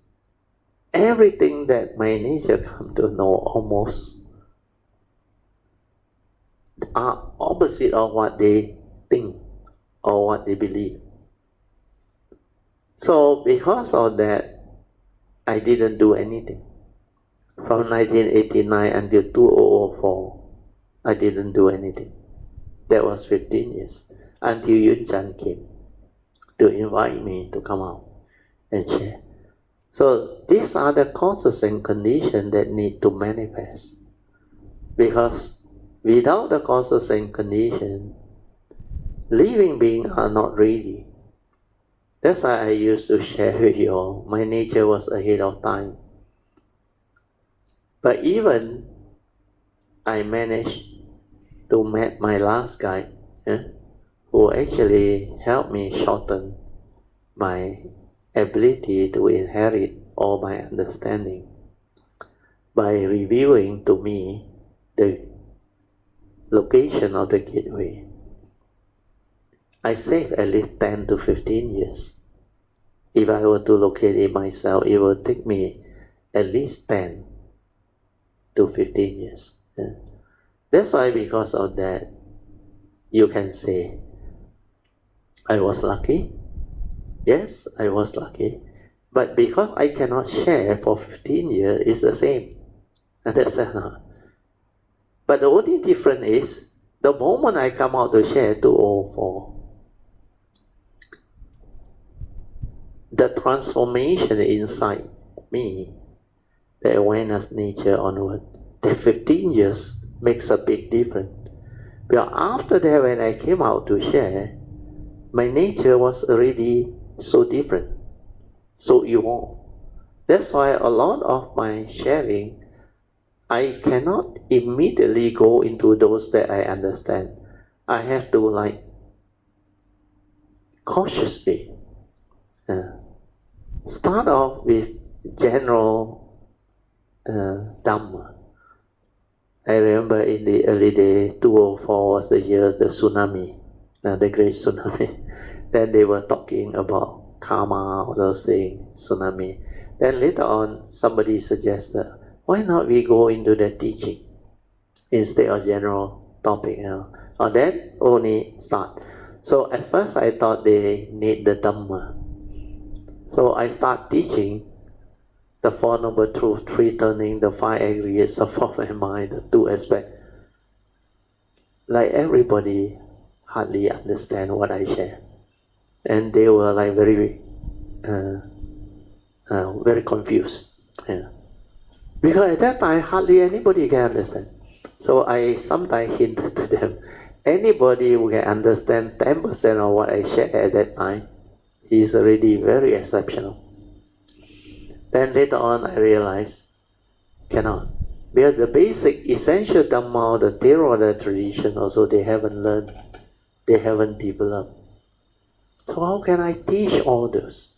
everything that my nature come to know almost are opposite of what they think or what they believe. So because of that, I didn't do anything. From 1989 until 2004, I didn't do anything. That was 15 years, until Yun Chan came to invite me to come out and share. So these are the causes and conditions that need to manifest. Because without the causes and conditions, living beings are not ready. That's why I used to share with you all, my nature was ahead of time. But even I managed to meet my last guide, who actually helped me shorten my ability to inherit all my understanding by revealing to me the location of the gateway. I saved at least 10 to 15 years. If I were to locate it myself, it would take me at least 10 to 15 years. That's why, because of that, you can say, I was lucky. Yes, I was lucky. But because I cannot share for 15 years, it's the same. And that's enough. But the only difference is, the moment I come out to share 204, the transformation inside me, the awareness nature onward, the 15 years makes a big difference. But after that, when I came out to share, my nature was already so different, so evolved. That's why a lot of my sharing, I cannot immediately go into those that I understand. I have to cautiously start off with general Dhamma. I remember in the early day, 2004 was the year the tsunami, the great tsunami. Then they were talking about karma, all those things, tsunami. Then later on, somebody suggested, why not we go into the teaching instead of general topic, or then only start. So at first I thought they need the Dhamma. So I start teaching the Four Noble Truths, three turning, the five aggregates of form and mind, the two aspects. Like everybody hardly understand what I share. And they were like very confused. Yeah. Because at that time, hardly anybody can understand. So I sometimes hinted to them, anybody who can understand 10% of what I share at that time, is already very exceptional. Then later on I realized, cannot. Because the basic essential Dhamma, the Theravada tradition also, they haven't learned, they haven't developed. So how can I teach all this?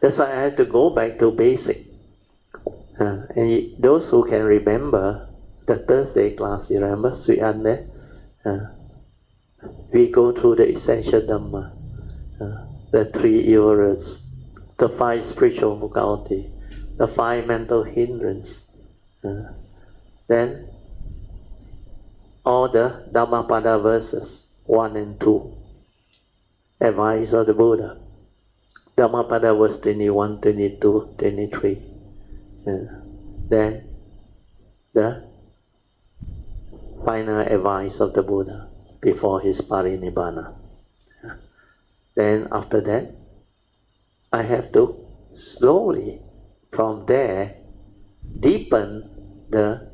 That's why I have to go back to basic. And those who can remember the Thursday class, you remember Hsuan there? We go through the essential Dhamma, the three evil roots, the five spiritual faculty, the five mental hindrance, then all the Dhammapada verses 1 and 2, advice of the Buddha. Dhammapada verse 21, 22, 23. Then the final advice of the Buddha before his parinibbana. Then after that, I have to slowly from there deepen the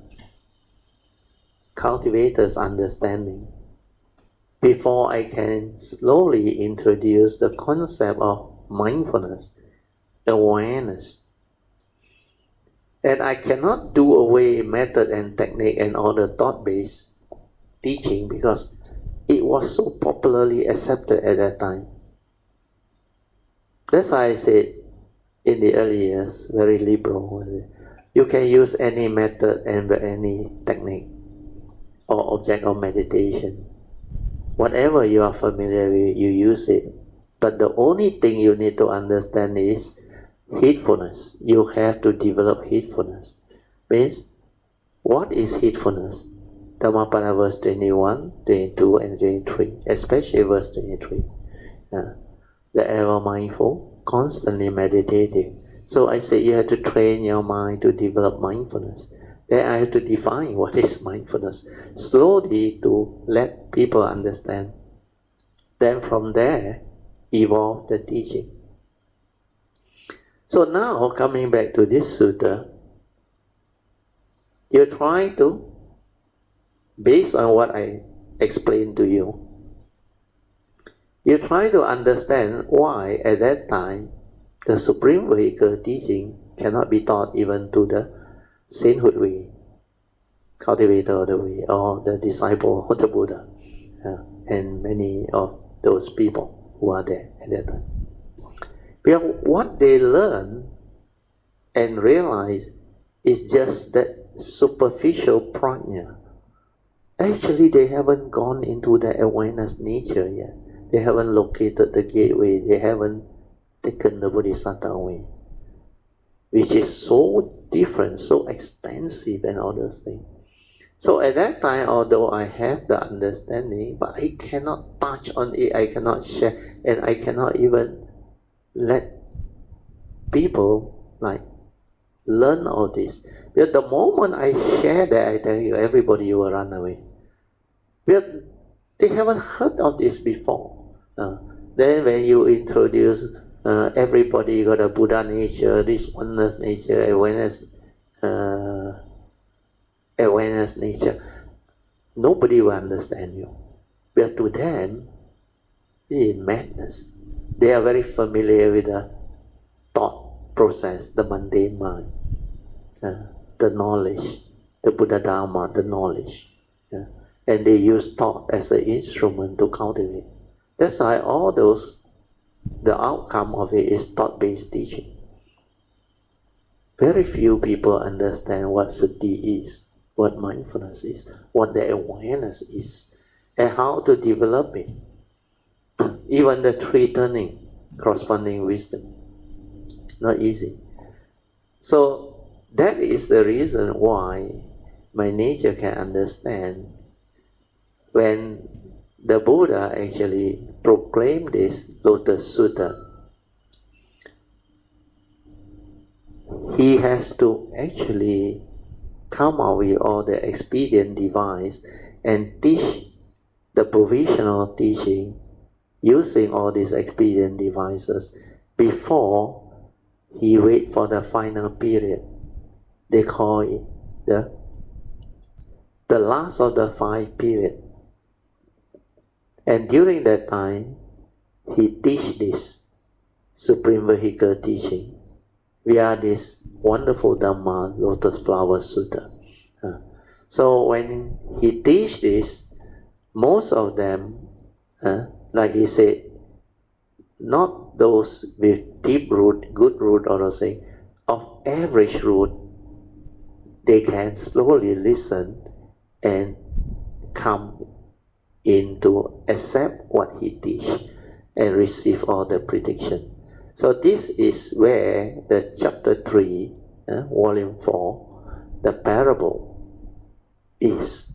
cultivator's understanding before I can slowly introduce the concept of mindfulness, awareness. And I cannot do away method and technique and all the thought-based teaching because it was so popularly accepted at that time. That's why I said in the early years, very liberal. You can use any method and any technique or object of meditation. Whatever you are familiar with, you use it. But the only thing you need to understand is heedfulness. You have to develop heedfulness. Means, what is heedfulness? Dhammapada verse 21, 22 and 23, especially verse 23. The ever mindful, constantly meditative. So I say you have to train your mind to develop mindfulness. Then I have to define what is mindfulness, slowly to let people understand. Then from there, evolve the teaching. So now, coming back to this sutta, you try to, based on what I explained to you, you try to understand why at that time the Supreme Vehicle teaching cannot be taught even to the sainthood way, cultivator of the way, or the disciple of the Buddha, and many of those people who are there at that time. Because what they learn and realize is just that superficial prajna. Actually, they haven't gone into the awareness nature yet. They haven't located the gateway. They haven't taken the Bodhisattva away, which is so different, so extensive and all those things. So at that time, although I have the understanding, but I cannot touch on it, I cannot share, and I cannot even let people like learn all this. Because the moment I share that, I tell you, everybody will run away. Because they haven't heard of this before. Then when you introduce everybody got a Buddha nature, this oneness nature, awareness nature, nobody will understand you. But to them, it is madness. They are very familiar with the thought process, the mundane mind, the knowledge, the Buddha Dharma, the knowledge. And they use thought as an instrument to cultivate. That's why all those, the outcome of it is thought-based teaching. Very few people understand what sati is, what mindfulness is, what the awareness is, and how to develop it. Even the three turning, corresponding wisdom, not easy. So that is the reason why my nature can understand when the Buddha actually proclaimed this Lotus Sutra. He has to actually come out with all the expedient device and teach the provisional teaching using all these expedient devices before he wait for the final period. They call it the last of the 5 period. And during that time, he teach this Supreme Vehicle teaching via this wonderful Dhamma Lotus Flower Sutra. So when he teach this, most of them, like he said, not those with deep root, good root, or say, of average root, they can slowly listen and come in to accept what he teach and receive all the prediction. So this is where the chapter 3, volume 4, the parable is.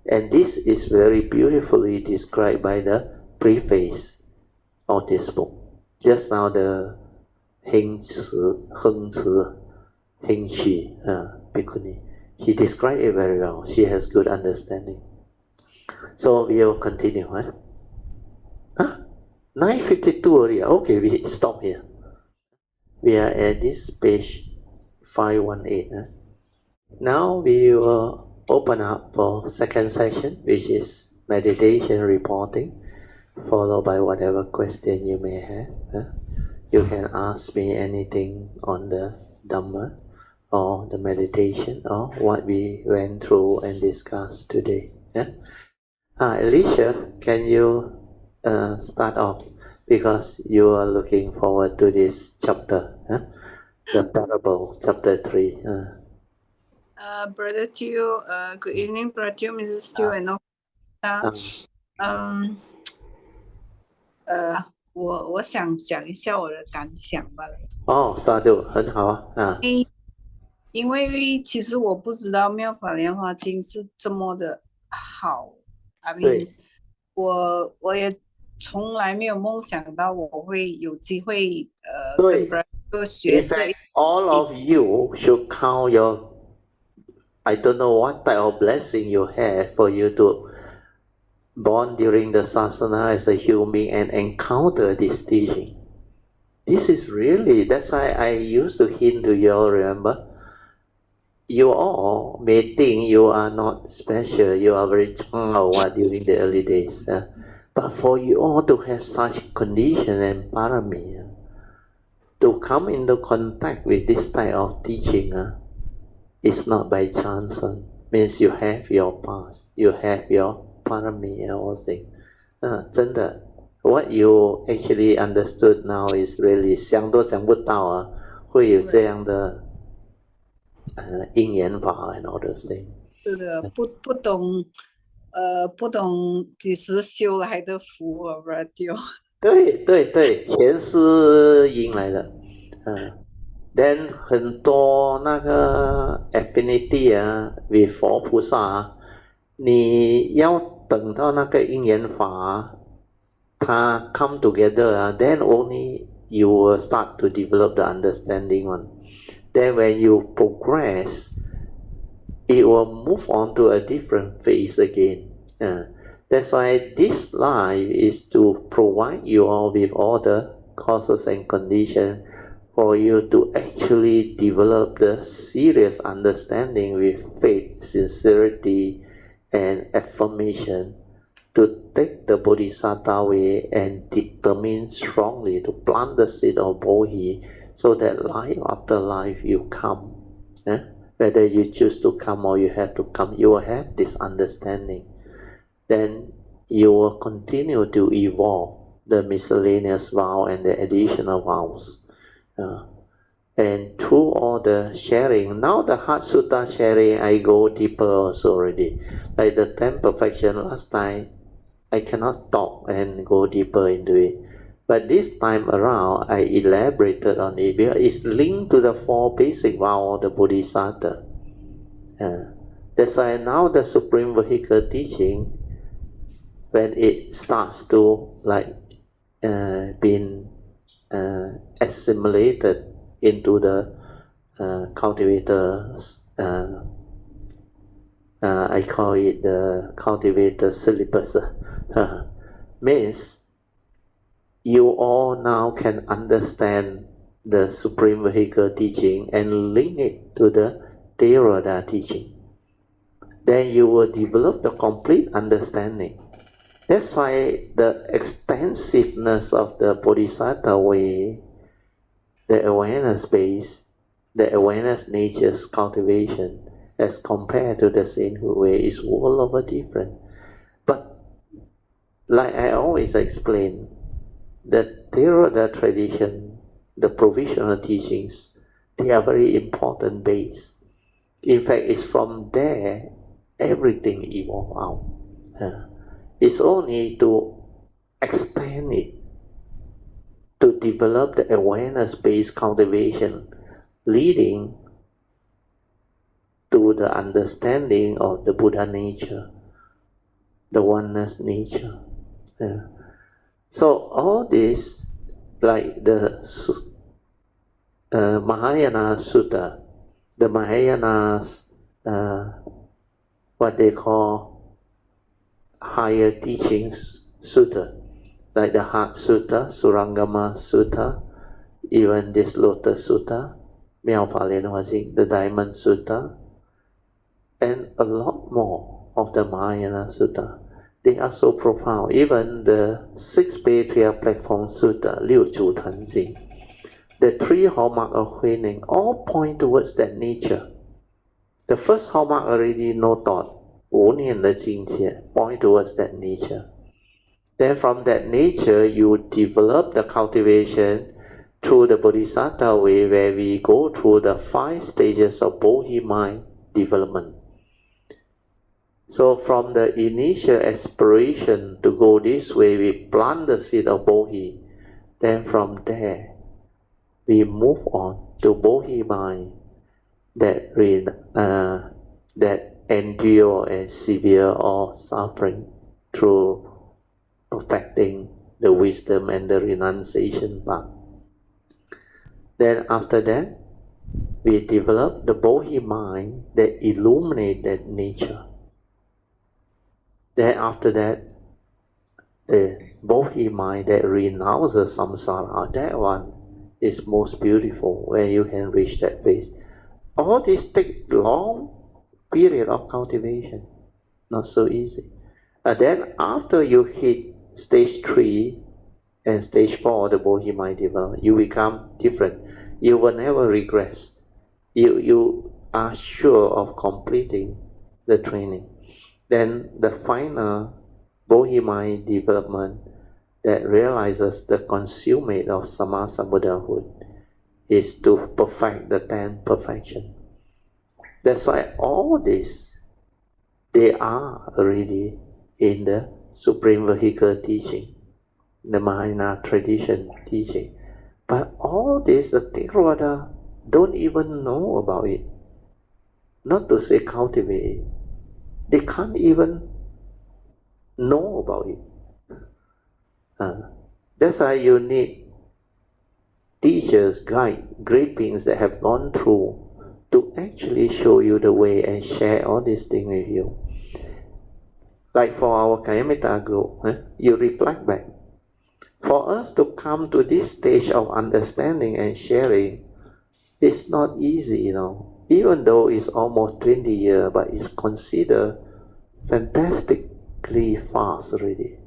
And this is very beautifully described by the preface of this book. Just now the Hengqi Bhikkhuni, she described it very well. She has good understanding. So we will continue. 9:52 already. Okay, we stop here. We are at this page 518. Now we will open up for second session, which is meditation reporting, followed by whatever question you may have. You can ask me anything on the Dhamma or the meditation or what we went through and discussed today. Alicia, can you start off, because you are looking forward to this chapter, the parable, chapter 3. Brother Teo, good evening, Brother Teo, Mrs. Teo, and all. 我想讲一下我的感想吧。萨度，很好啊。因为其实我不知道《妙法莲华经》是这么的好。对。我也从来没有梦想到我会有机会跟 Brother 学这一。All of you should count your, I don't know what type of blessing you have for you to born during the sasana as a human being and encounter this teaching. This is really, that's why I used to hint to you all, remember? You all may think you are not special, you are very changwa during the early days. But for you all to have such condition and parami, to come into contact with this type of teaching, it's not by chance. Means you have your past, you have your parami and all things. 真的 what you actually understood now is really 想都想不到啊，会有这样的因缘法 and all those things. 是的，不懂几时修来的福啊 ，Brother。对，前世因来的。then 很多那个 affinity with 佛菩萨你要等到那个因缘法它 come together then only you will start to develop the understanding one. Then when you progress, it will move on to a different phase again. That's why this life is to provide you all with all the causes and conditions for you to actually develop the serious understanding with faith, sincerity, and affirmation to take the Bodhisattva way and determine strongly to plant the seed of Bodhi so that life after life you come. Whether you choose to come or you have to come, you will have this understanding. Then you will continue to evolve the miscellaneous vow and the additional vows. And through all the sharing, now the Heart Sutta sharing, I go deeper also already. Like the 10 perfection last time, I cannot talk and go deeper into it. But this time around, I elaborated on it because it's linked to the 4 basic vows of the Bodhisattva. That's why now the Supreme Vehicle teaching, when it starts to like being assimilated into the cultivators, I call it the cultivator syllabus, means you all now can understand the Supreme Vehicle teaching and link it to the Theravada teaching. Then you will develop the complete understanding. That's why the extensiveness of the Bodhisattva way, the awareness base, the awareness nature's cultivation, as compared to the sainthood way, is all over different. But like I always explain, the Theravada tradition, the provisional teachings, they are very important base. In fact, it's from there everything evolves out. It's only to extend it, to develop the awareness-based cultivation, leading to the understanding of the Buddha nature, the oneness nature. So all this, like the Mahayana Sutta, the Mahayana's what they call higher teachings sutta, like the Heart Sutta, Surangama Sutta, even this Lotus Sutra, 妙法蓮華經, the Diamond Sutta, and a lot more of the Mahayana Sutta. They are so profound. Even the 6 Patriarch Platform Sutta, 六祖坛經, the 3 hallmark of Huining, all point towards that nature. The first hallmark already no thought, 无念的境界, point towards that nature. Then from that nature, you develop the cultivation through the Bodhisattva way, where we go through the 5 stages of Bodhi mind development. So from the initial aspiration to go this way, we plant the seed of Bodhi. Then from there, we move on to Bodhi mind that endure a severe or suffering through perfecting the wisdom and the renunciation path. Then after that, we develop the Bodhi mind that illuminates that nature. Then after that, the Bodhi mind that renounces samsara, that one is most beautiful, where you can reach that phase. All this take long period of cultivation, not so easy. And then after you hit stage 3 and stage 4, the Bodhi mind development, you become different. You will never regress. You are sure of completing the training. Then the final Bodhi mind development that realizes the consummate of Samasa Buddhahood is to perfect the 10 perfection. That's why all this, they are already in the Supreme Vehicle teaching, the Mahayana tradition teaching. But all this, the Theravada don't even know about it. Not to say cultivate it. They can't even know about it. That's why you need teachers, guides, great beings that have gone through to actually show you the way and share all these things with you. Like for our Kayamita group, you reflect back. For us to come to this stage of understanding and sharing, it's not easy, Even though it's almost 20 years, but it's considered fantastically fast already.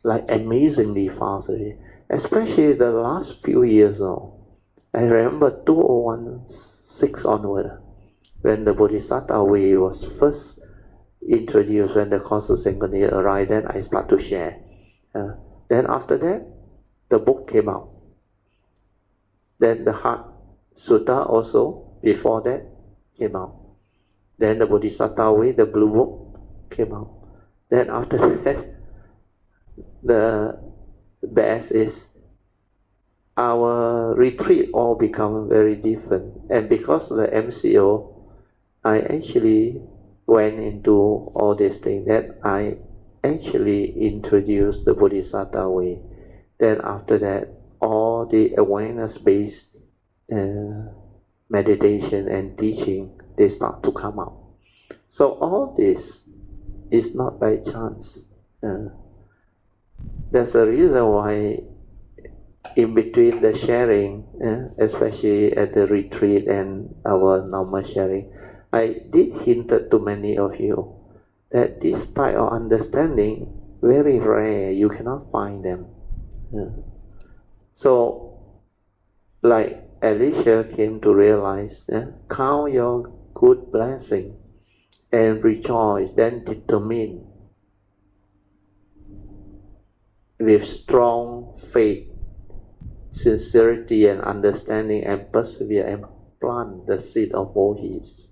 Like amazingly fast already. Especially the last few years now. I remember 2016 onward, when the Bodhisattva way was first introduced, when the courses arrived, then I start to share. Then after that, the book came out. Then the Heart Sutta also, before that, came out. Then the Bodhisattva Way, the blue book, came out. Then after that, the best is our retreat all become very different. And because of the MCO, I actually went into all these things that I actually introduced the Bodhisattva Way. Then after that, all the awareness-based meditation and teaching, they start to come out. So all this is not by chance. There's a reason why in between the sharing, especially at the retreat and our Dhamma sharing, I did hint to many of you that this type of understanding very rare. You cannot find them. So, like Alicia came to realize, count your good blessing and rejoice, then determine with strong faith, sincerity and understanding, and persevere and plant the seed of Bodhis.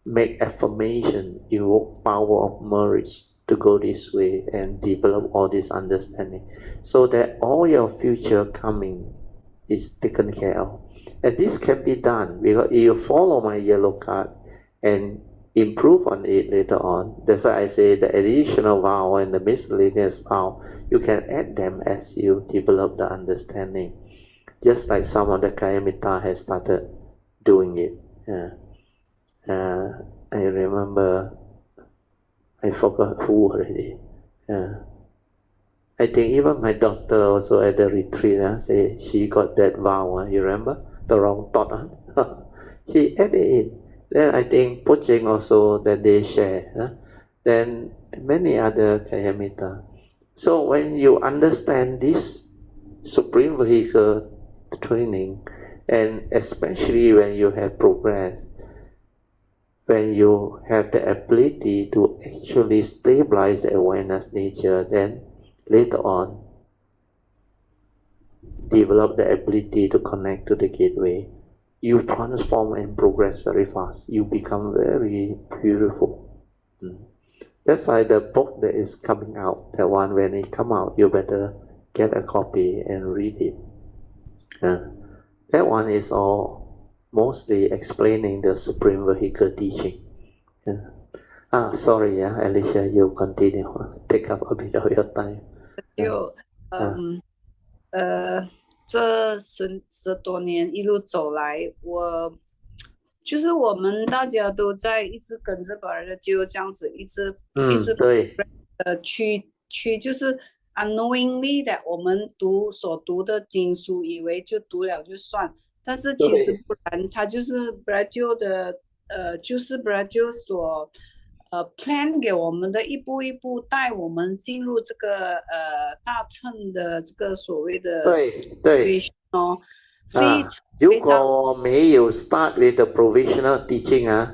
Make affirmation, invoke power of merge to go this way and develop all this understanding so that all your future coming is taken care of. And this can be done because if you follow my yellow card and improve on it later on. That's why I say the additional vow and the miscellaneous vow, you can add them as you develop the understanding. Just like some of the Kayamitta has started doing it. I remember, I forgot who already. I think even my daughter also at the retreat, say she got that vow, you remember? The wrong thought. She added it. Then I think Puja also that they share. Then many other Kayamitta. So when you understand this Supreme Vehicle training, and especially when you have progress, when you have the ability to actually stabilize the awareness nature, then later on develop the ability to connect to the gateway, you transform and progress very fast. You become very beautiful. That's why the book that is coming out, that one, when it come out, you better get a copy and read it. That one is all mostly explaining the Supreme Vehicle teaching. Sorry, Alicia, you continue. Take up a bit of your time. 这十多年一路走来，就是我们大家都在一直跟着别人，就这样子一直对，去就是 unknowingly 的，我们所读的经书，以为就读了就算，但是其实不然，它就是布拉就的就是布拉就所plan 给我们的，一步一步带我们进入这个大乘的这个所谓的对哦。如果没有 start with the provisional teaching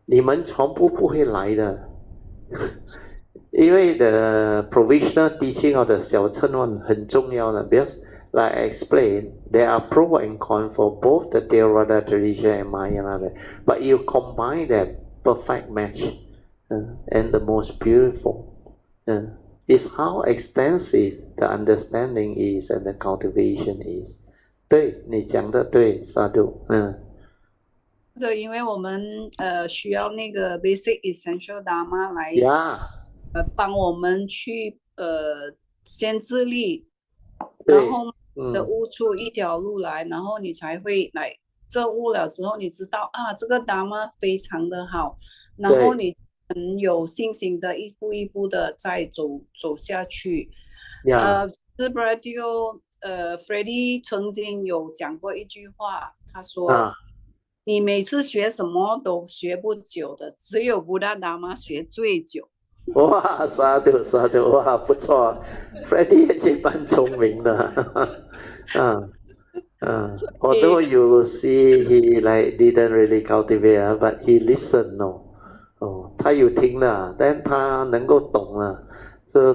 你们全部不会来的。因为 the provisional teaching of the 小乘 one 很重要的 because like I explained, there are pro and con for both the Theravada tradition and Mahayana, but you combine them, perfect match, and the most beautiful is how extensive the understanding is and the cultivation is. 对，你讲的对，萨杜。对，因为我们需要那个 basic essential dharma 来帮我们去先自立，然后悟出一条路来，然后你才会来这悟了之后，你知道这个 dharma 非常的好，然后你很有信心的一步一步的再走下去。是 Bradio Freddy 曾经有讲过一句话，他说你每次学什么都学不久的，只有布达达玛学最久。哇，萨杜，哇，不错 ，Freddy 也是蛮聪明的。Although you see he like didn't really cultivate, but he listened,他有听的，但他能够懂了，这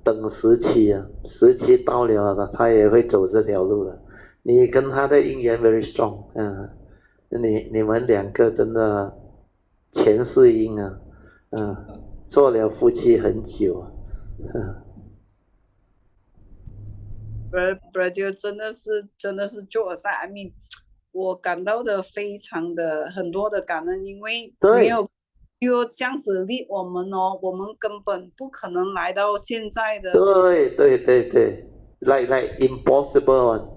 等时期到了他也会走这条路了。你跟他的姻缘 very strong，你们两个真的前世因啊，做了夫妻很久啊，Brother 真的是做善，I mean，我感到的非常的很多的感恩，因为没有这样子力我们哦，我们根本不可能来到现在的。对 ，like impossible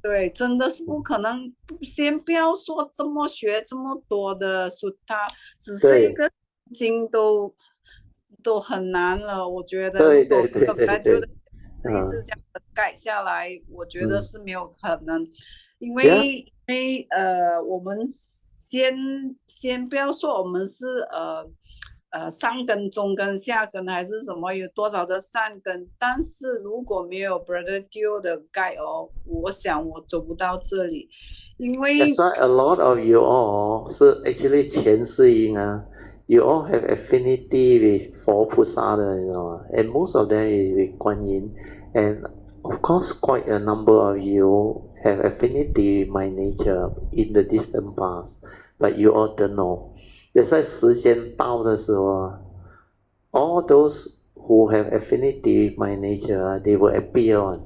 对，真的是不可能。先不要说这么学这么多的书，它只是一个经都很难了。我觉得如果本来就这一次这样的改下来，我觉得是没有可能，因为我们先不要说我们是上根、中根、下根还是什么，有多少的善根，但是如果没有 Brother Dio 的 guide 哦，我想我走不到这里，因为 That's why a lot of you all 是 actually 前世因啊。You all have affinity with 佛菩萨的，你知道吗？ And most of them is with 观音 ，and of course quite a number of you have affinity with my nature in the distant past, but you all don't know. 在时间到的时候 all those who have affinity with my nature, they will appear on,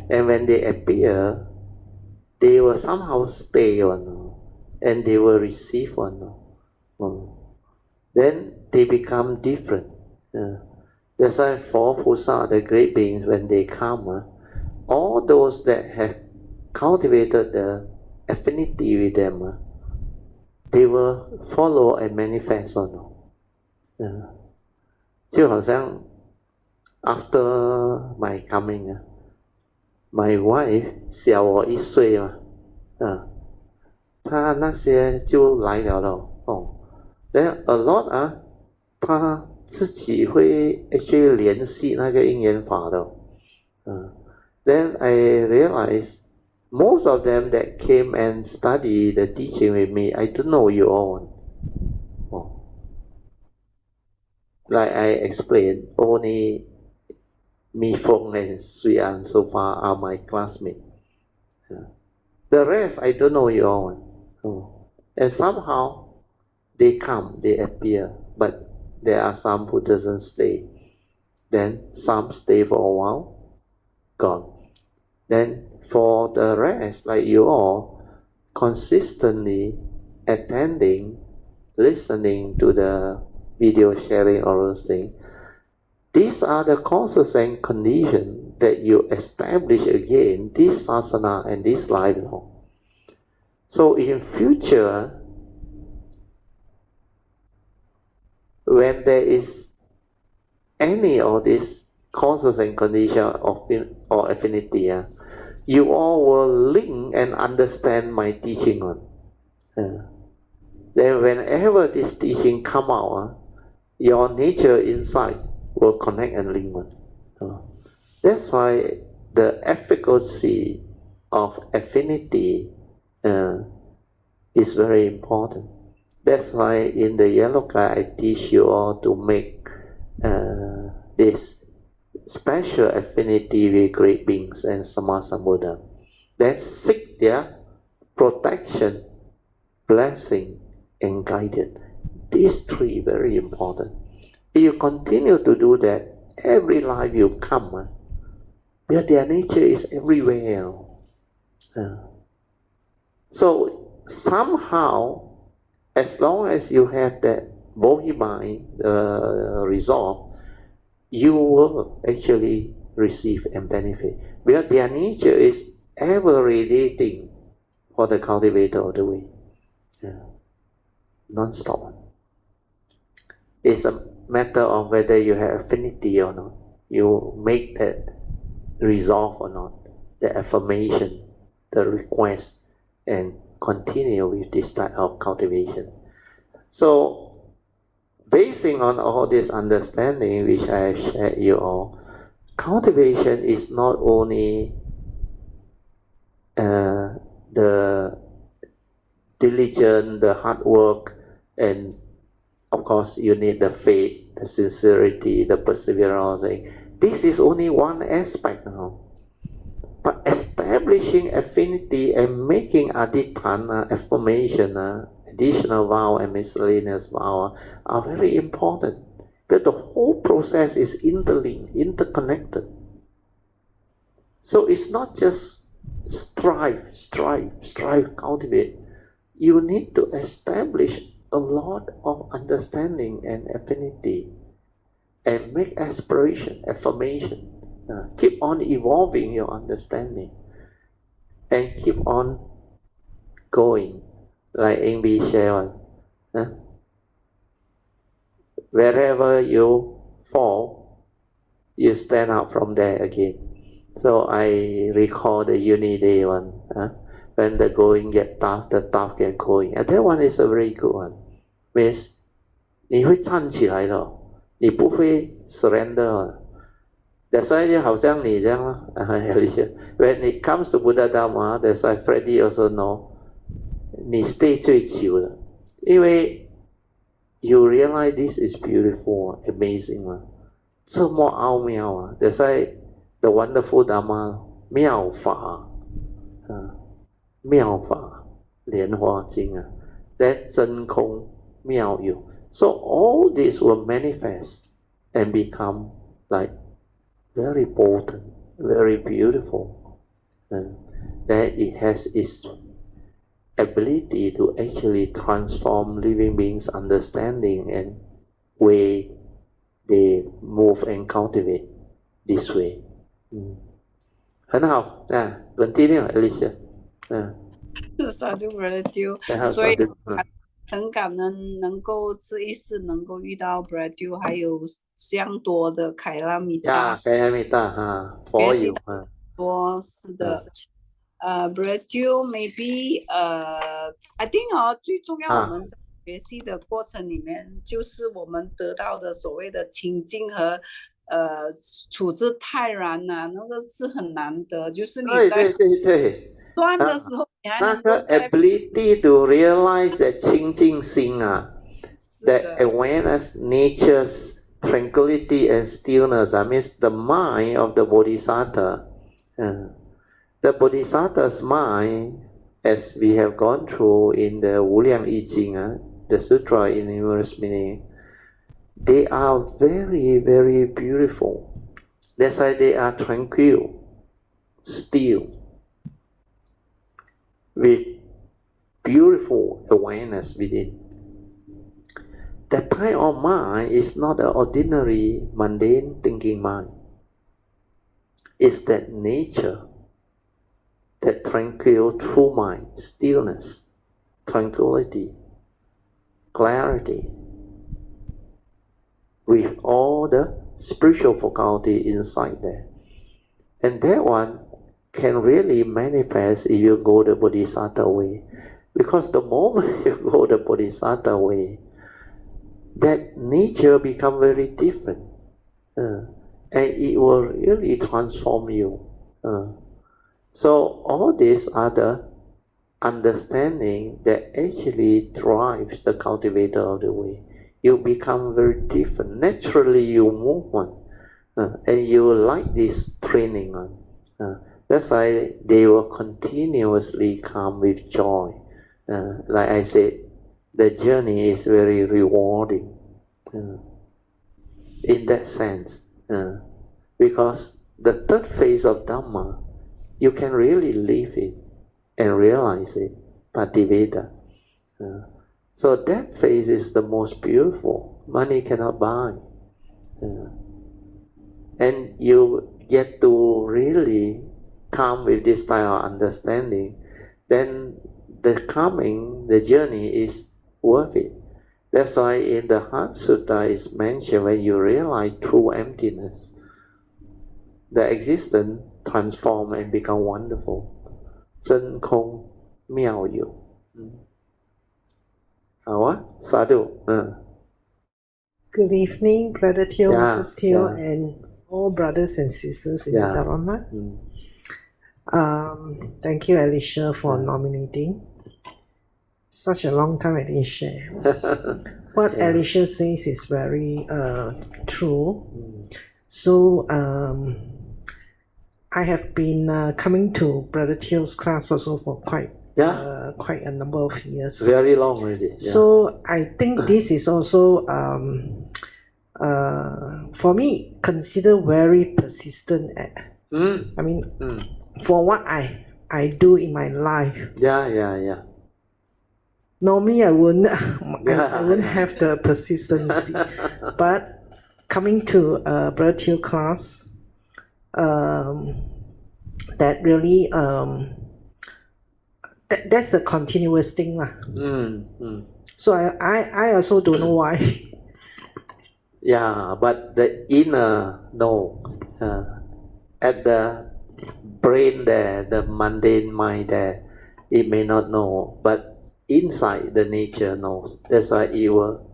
and when they appear, they will somehow stay on, and they will receive on. Then they become different. That's why for Pusa, the great beings, when they come, all those that have cultivated the affinity with them, they will follow and manifest on. 就好像 after my coming, my wife 小我1岁嘛，她那些就来了咯。Then a lot 他自己会去联系那个因缘法的。Then I realized most of them that came and study the teaching with me, I don't know you all. Like I explained, only Mi Fong and Hsuan so far are my classmates. The rest I don't know you all. And somehow they come, they appear, but there are some who doesn't stay. Then some stay for a while, gone. Then for the rest, like you all, consistently attending, listening to the video sharing, all those things, these are the causes and conditions that you establish again this sasana and this life now. So in future, when there is any of these causes and conditions or affinity, you all will link and understand my teaching on. Then whenever this teaching come out, your nature inside will connect and link on. That's why the efficacy of affinity is very important. That's why in the yellow card I teach you all to make this special affinity with great beings and Sammasambuddha. Then seek their protection, blessing, and guidance. These three very important. If you continue to do that, every life you come, because their nature is everywhere. So somehow, as long as you have that body mind resolve, you will actually receive and benefit. Because their nature is ever radiating for the cultivator of the way. Non-stop. It's a matter of whether you have affinity or not. You make that resolve or not, the affirmation, the request, and continue with this type of cultivation. So, basing on all this understanding which I have shared you all, cultivation is not only the diligence, the hard work, and of course you need the faith, the sincerity, the perseverance. This is only one aspect now. But establishing affinity and making adhitthana, affirmation, additional vow and miscellaneous vow are very important. But the whole process is interlinked, interconnected. So it's not just strive, cultivate. You need to establish a lot of understanding and affinity and make aspiration, affirmation. Keep on evolving your understanding and keep on going, like Amy shared. Wherever you fall, you stand up from there again. So I recall the uni day one, when the going get tough, the tough get going. And that one is a very good one. Means 你会站起来的，你不会 surrender。That's why 就好像你这样咯，When it comes to Buddha Dharma, that's why Freddie also know, 你 stay 最久的，因为 you realize this is beautiful, amazing 嘛，这么奥妙啊。That's why the wonderful Dharma 妙法妙法莲华经啊 ，that 真空妙有。So all this will manifest and become like very potent, very beautiful. That it has its ability to actually transform living beings' understanding and way they move and cultivate this way. 很好啊 ，continue, Alicia. 萨杜Brother Dew，所以很感恩能够这一世能够遇到 Brother Dew，还有相多的凯拉米达，凯拉米达哈，佛友啊，多是的。Brother Dew maybe I think 最重要我们在学习的过程里面，就是我们得到的所谓的清净和处之泰然呐，那个是很难得，就是你在对断的时候，你还能够在 ability to realize that 清净心啊 ，that awareness, nature's tranquility and stillness. I mean the mind of the Bodhisattva. The Bodhisattva's mind, as we have gone through in the Wu Liang Yi Jing, the sutra in numerous meaning, they are very, very beautiful. That's why they are tranquil, still, with beautiful awareness within. That type of mind is not an ordinary, mundane thinking mind. It's that nature, that tranquil true mind, stillness, tranquility, clarity, with all the spiritual faculty inside there. And that one can really manifest if you go the Bodhisattva way. Because the moment you go the Bodhisattva way, that nature become very different. And it will really transform you. So all these are the understanding that actually drives the cultivator of the way. You become very different. Naturally you move on. And you like this training on. That's why they will continuously come with joy. Like I said, the journey is very rewarding in that sense. Because the third phase of Dhamma, you can really live it and realize it, Pativeda. So that phase is the most beautiful. Money cannot buy. And you get to really come with this style of understanding, then the journey is worth it. That's why in the Heart Sutta is mentioned when you realize true emptiness, the existence transform and become wonderful. 真空妙有。好啊，萨杜。Good evening, Brother Teoh, Mrs. Teoh, and all brothers and sisters in the Dharma. Thank you, Alicia, for nominating. Such a long time I didn't share. What Alicia says is very true. So I have been coming to Brother Teo's class also for quite a number of years. Very long already. Yeah. So I think this is also for me considered very persistent. I mean, for what I do in my life. Yeah. Normally I wouldn't have the persistency, but coming to Brother Teo class, that really that's a continuous thing lah. So I also don't know why. Yeah, but the inner know, at the brain there, the mundane mind there, it may not know, but inside the nature knows. That's why it will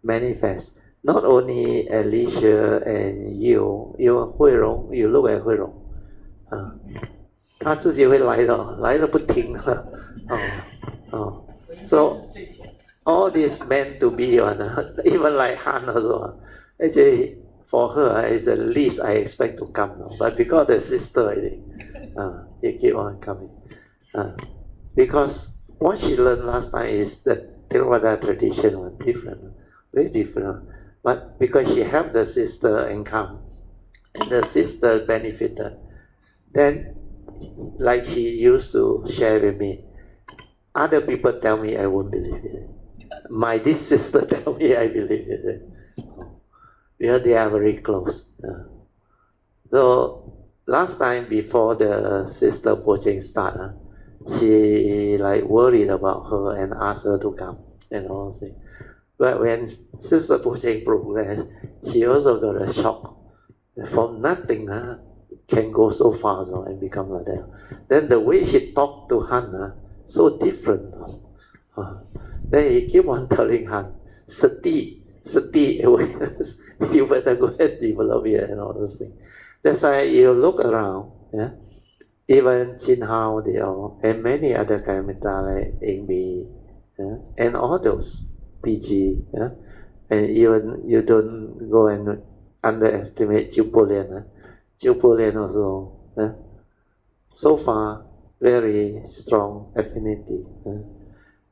manifest. Not only Alicia and you Hui Rong, you look at Hui Rong. 他自己会来的，来了不停的。So all this meant to be one, even like Han also. Actually, for her, it's the least I expect to come. But because the sister, I think, he keep on coming. Because what she learned last time is the Theravada tradition was different, very different. But because she helped the sister and come, and the sister benefited, then like she used to share with me, other people tell me I won't believe it. This sister tell me I believe it. Because they are very close. So last time before the sister Puja start, she like worried about her and asked her to come and all things. But when Sister Puja progressed, she also got a shock. From nothing can go so fast and become like that. Then the way she talked to Han, so different. Then he keep on telling Han, Sati awareness, you better go ahead and develop it and all those things. That's why you look around, even Chin Hao, they all, and many other Kayamita like Ing and all those PG, and even you don't go and underestimate Jupolian. Jupolian also, so far very strong affinity.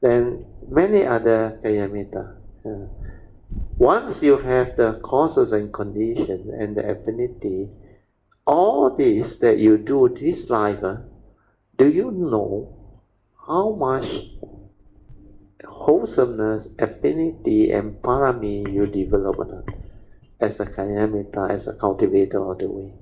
Then many other Kayamita. Once you have the causes and conditions and the affinity, all this that you do this life, do you know how much wholesomeness, affinity, and parami you develop as a Kayamita, as a cultivator of the way?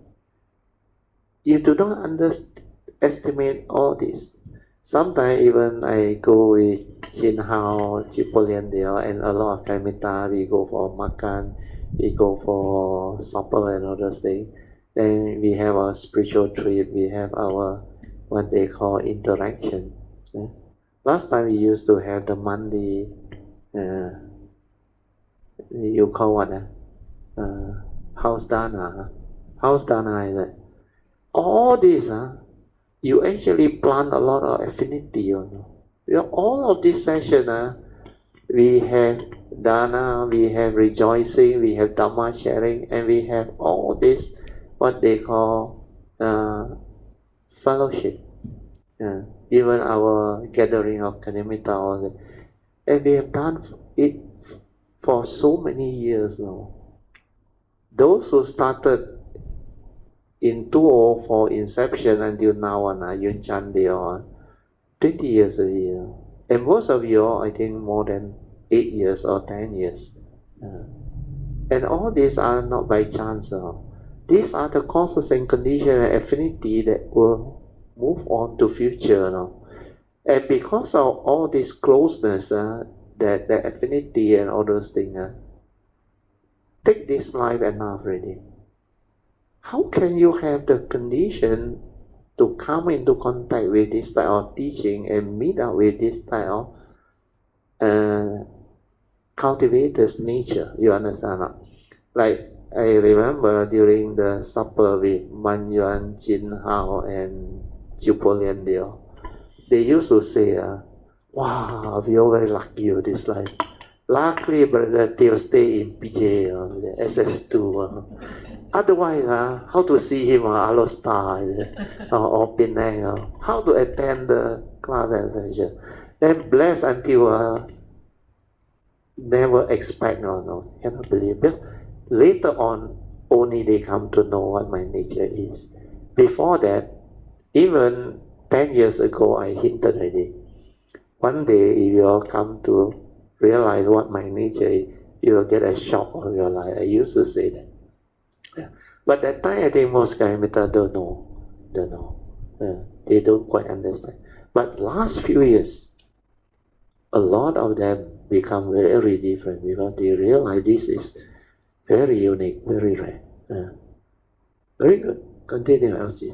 You do not underestimate all this. Sometimes even I go with Chin Hao, Chipolian there, and a lot of Kayamita, we go for makan, we go for supper and all those things. Then we have our spiritual trip, we have our, what they call interaction. Last time we used to have the monthly, you call what? House Dana. House Dana is it? All this, you actually plant a lot of affinity, you know. All of this session, we have Dana, we have rejoicing, we have Dhamma sharing, and we have all this, what they call fellowship. Even our gathering of Kayamita, and we have done it for so many years now. Those who started in 2004 inception until now, Yun Chan, they are 20 years a year. And most of you, I think, more than 8 years or 10 years. And all these are not by chance. These are the causes and conditions and affinity that will move on to future. And because of all this closeness, that the affinity and all those things, take this life enough already. How can you have the condition to come into contact with this type of teaching and meet up with this type of cultivator's nature? You understand? Like I remember during the supper with Man Yuan, Jin Hao, and Jupolian Dio, they used to say, wow, we are very lucky with this life. Luckily, Brother Teo stay in PJ, SS2. Otherwise, how to see him Alostar or Penang, how to attend the class and session. Then bless until never expect no, cannot believe. But later on, only they come to know what my nature is. Before that, even 10 years ago, I hinted already. One day, if you all come to realize what my nature is, you will get a shock of your life. I used to say that. Yeah. But that time, I think most Kayamita don't know. They don't quite understand. But last few years, a lot of them become very different because they realize this is very unique, very rare. Very good. Continue, Elsie.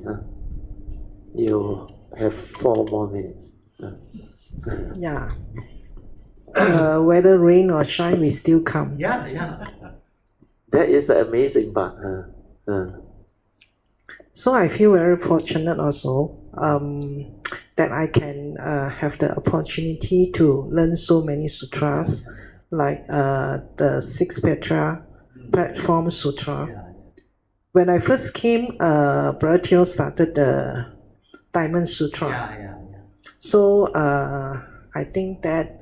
You have 4 more minutes. Yeah. Whether rain or shine, we still come. Yeah. That is the amazing part. So I feel very fortunate also that I can have the opportunity to learn so many sutras, like the 6 Petra Platform Sutra. When I first came, Brother Teo started the Diamond Sutra. So I think that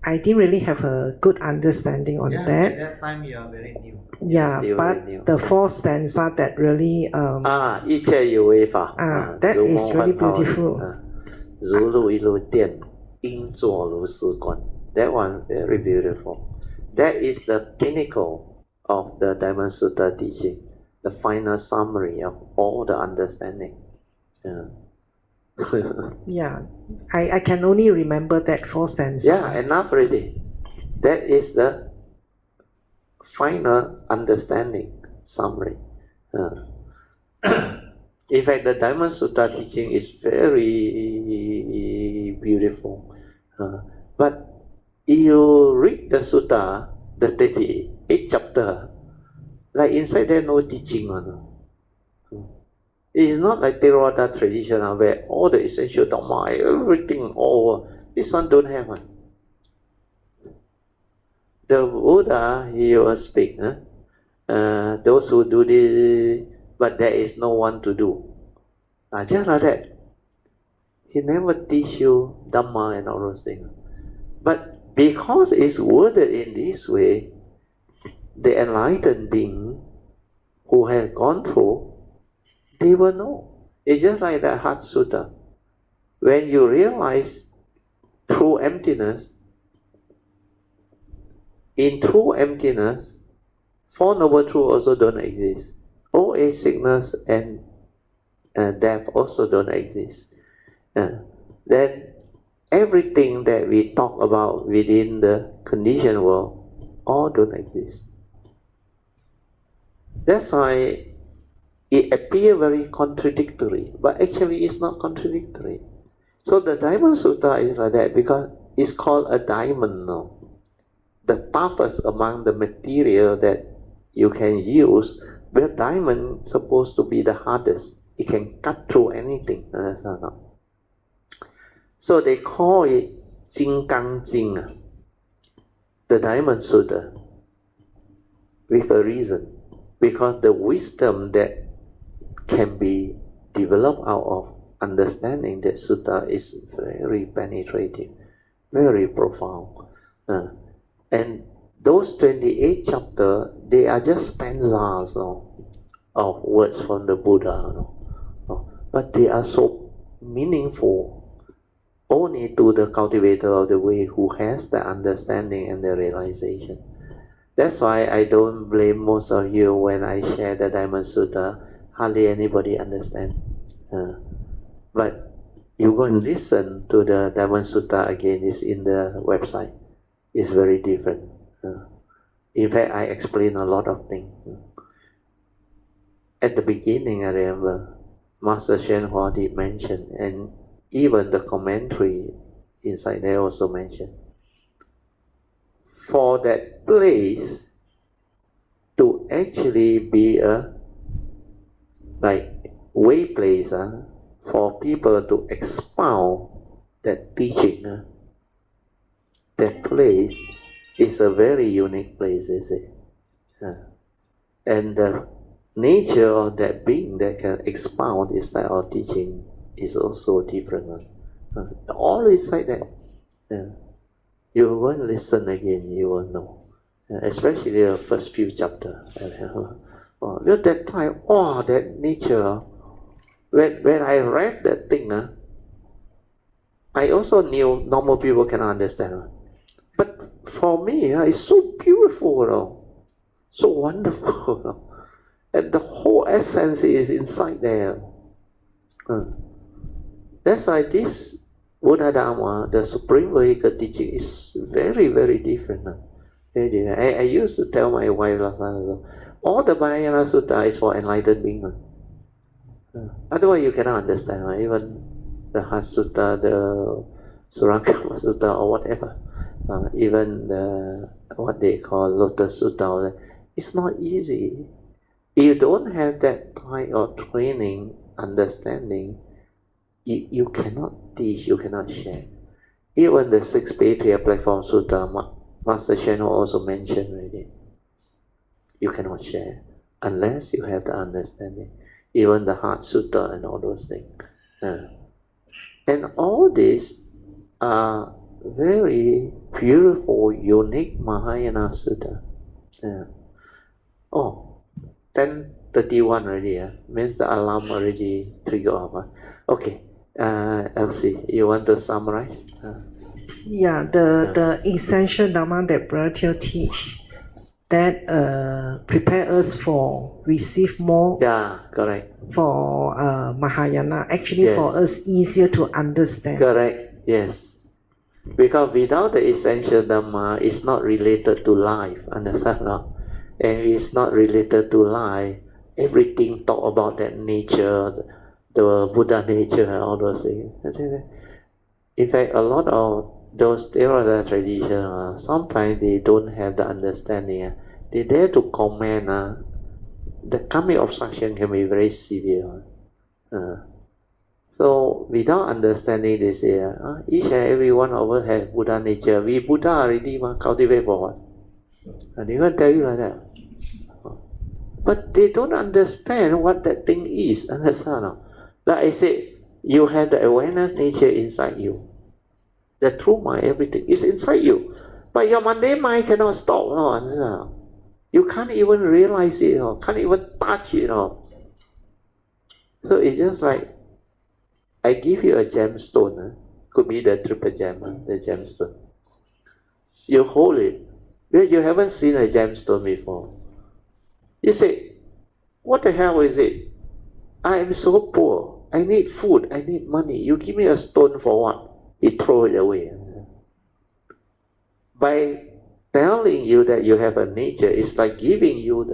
I didn't really have a good understanding on that. At that time you are very new. Yeah, but the 4th stanza that really that is really beautiful. That one very beautiful. That is the pinnacle of the Diamond Sutra teaching, the final summary of all the understanding. Yeah, I can only remember that 4th stanza. Yeah, enough already. That is the final understanding summary. In fact, the Diamond Sutra teaching is very beautiful. But you read the Sutta, the 38th chapter, like inside there no teaching. It is not like Theravada tradition where all the essential Dhamma, everything all. This one don't have one. The Buddha, he will speak. Those who do this, but there is no one to do. Just like that. He never teach you Dhamma and all those things. But because it's worded in this way, the enlightened being who have gone through, they will know. It's just like that Heart Sutta. When you realize true emptiness, in true emptiness, 4 noble truths also don't exist. Old age, sickness, and death also don't exist. Then everything that we talk about within the conditioned world all don't exist. That's why it appears very contradictory, but actually it's not contradictory. So the Diamond Sutra is like that because it's called a diamond now. The toughest among the material that you can use, but diamond is supposed to be the hardest. It can cut through anything. So they call it Jing Gang Jing, the Diamond Sutra, with a reason. Because the wisdom that can be developed out of understanding that sutta is very penetrating, very profound. And those 28 chapters, they are just stanzas of words from the Buddha. But they are so meaningful only to the cultivator of the way who has the understanding and the realization. That's why I don't blame most of you when I share the Diamond Sutra. Hardly anybody understand. But you go and listen to the Diamond Sutra again. It's in the website. It's very different. In fact, I explain a lot of things. At the beginning, I remember Master Hsuan Hua did mention, and even the commentary inside there also mentioned. For that place to actually be a way place for people to expound that teaching, that place is a very unique place, is it? And the nature of that being that can expound this type of teaching is also different. All is like that. You won't listen again, you will know. Especially the first few chapters. At that time, that nature, when I read that thing, I also knew normal people cannot understand. But for me, it's so beautiful, so wonderful. And the whole essence is inside there. That's why this Buddha Dharma, the Supreme Vehicle teaching, is very, very different. I used to tell my wife last time, all the Mahayana Sutta is for enlightened beings. Otherwise you cannot understand. Even the Sutta, the Surankama Sutta or whatever. Even the, what they call Lotus Sutra, it's not easy. If you don't have that kind of training, understanding, you cannot teach, you cannot share. Even the 6 Patriarch Platform Sutta, Master Channel also mentioned already. You cannot share unless you have the understanding. Even the Heart Sutta and all those things. And all these are very beautiful, unique Mahayana Sutta. 10:31 already. Means the alarm already trigger off. Okay, Elsie, you want to summarize? The essential Dhamma that Brother teach that prepare us for receive more. Yeah, correct. For Mahayana, actually for us easier to understand. Correct. Yes. Because without the essential Dhamma, it's not related to life. Understand now? And it's not related to life. Everything talk about that nature, the Buddha nature and all those things. In fact, a lot of those Theravada traditions, sometimes they don't have the understanding. They dare to comment. The karmic obstruction can be very severe. So without understanding, they say, each and every one of us has Buddha nature. We Buddha already, cultivate for what? And they will tell you like that. But they don't understand what that thing is. Understand? Like I said, you have the awareness nature inside you. The true mind, everything is inside you. But your mundane mind cannot stop. No, understand? You can't even realize it, can't even touch it. So it's just like, I give you a gemstone, could be the triple gem, the gemstone. You hold it, but you haven't seen a gemstone before. You say, what the hell is it? I am so poor, I need food, I need money. You give me a stone for what? You throw it away. By telling you that you have a nature, it's like giving you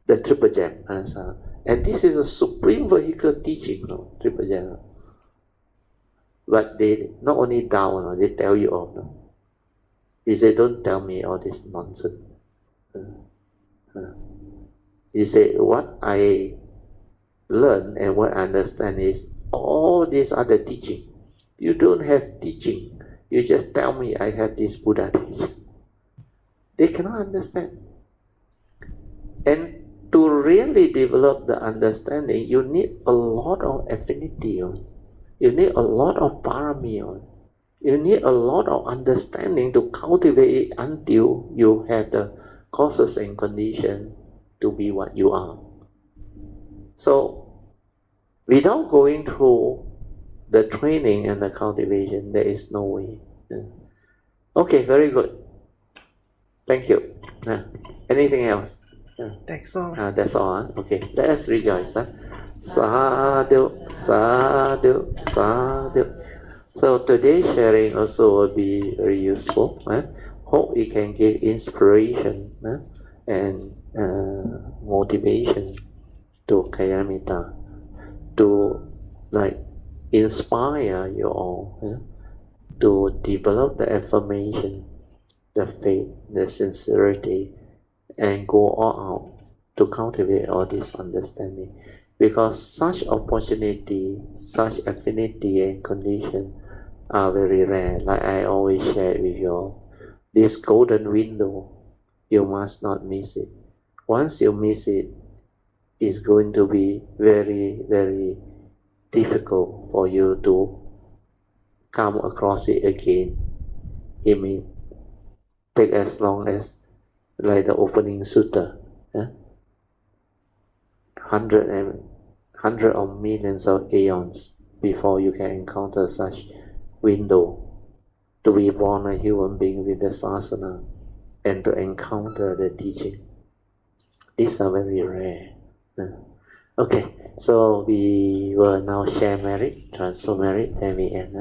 the triple gem. And this is a supreme vehicle teaching, triple gem. But they not only down, they tell you off. He said, don't tell me all this nonsense. He said, what I learn and what I understand is all these other teaching. You don't have teaching. You just tell me I have this Buddha teaching. They cannot understand. And to really develop the understanding, you need a lot of affinity. You need a lot of parami. You need a lot of understanding to cultivate it until you have the causes and conditions to be what you are. So, without going through the training and the cultivation, there is no way. Okay, very good. Thank you. Anything else? That's all. That's all. Okay, let us rejoice. Sadhu, sadhu, sadhu. So today's sharing also will be very useful. Hope it can give inspiration and motivation to Kayamita to inspire you all to develop the affirmation, the faith, the sincerity, and go all out to cultivate all this understanding. Because such opportunity, such affinity and condition are very rare. Like I always share with you all, this golden window, you must not miss it. Once you miss it, it's going to be very, very difficult for you to come across it again. It may take as long as like the opening sutta, hundred of millions of aeons before you can encounter such window to be born a human being with the sasana and to encounter the teaching. These are very rare. Okay, so we will now share merit, transfer merit, then we end.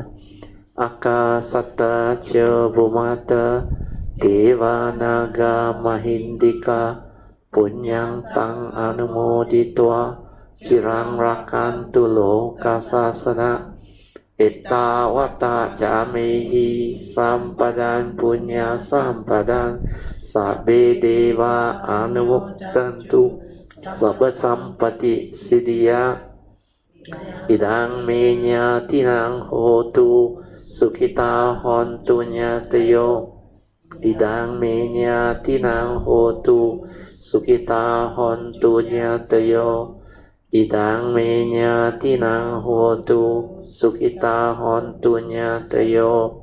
Akasata cha bhumata deva naga mahindika punyang tang anumoditwa cirang rakantu loka sasana ettavata jamehi sampadan punya sampadan sabbe deva anumoktantu sabba sampati siddhya idang menya tinang hotu sukita hontu nyatayo idang menya tinang hotu sukita hontu nyatayo idang menya tinang hotu sukita hontu nyatayo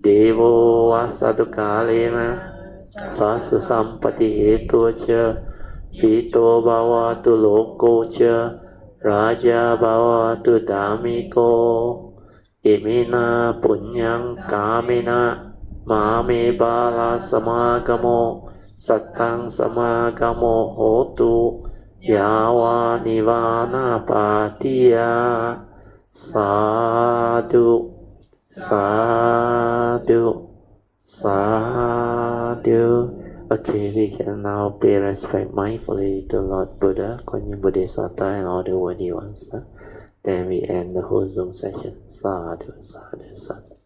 devo vasadukalena sasa sampati hetu cha Vito bhavatu loko cha raja bhavatu dhammiko imina punyang kamina mame bala samagamo sattang samagamo hotu yawa nivana patiya sadhu sadhu sadhu. Okay, we can now pay respect mindfully to Lord Buddha, Kuan Yin Bodhisattva, and all the worthy ones. Then we end the whole Zoom session. Sadhu, sadhu, sadhu.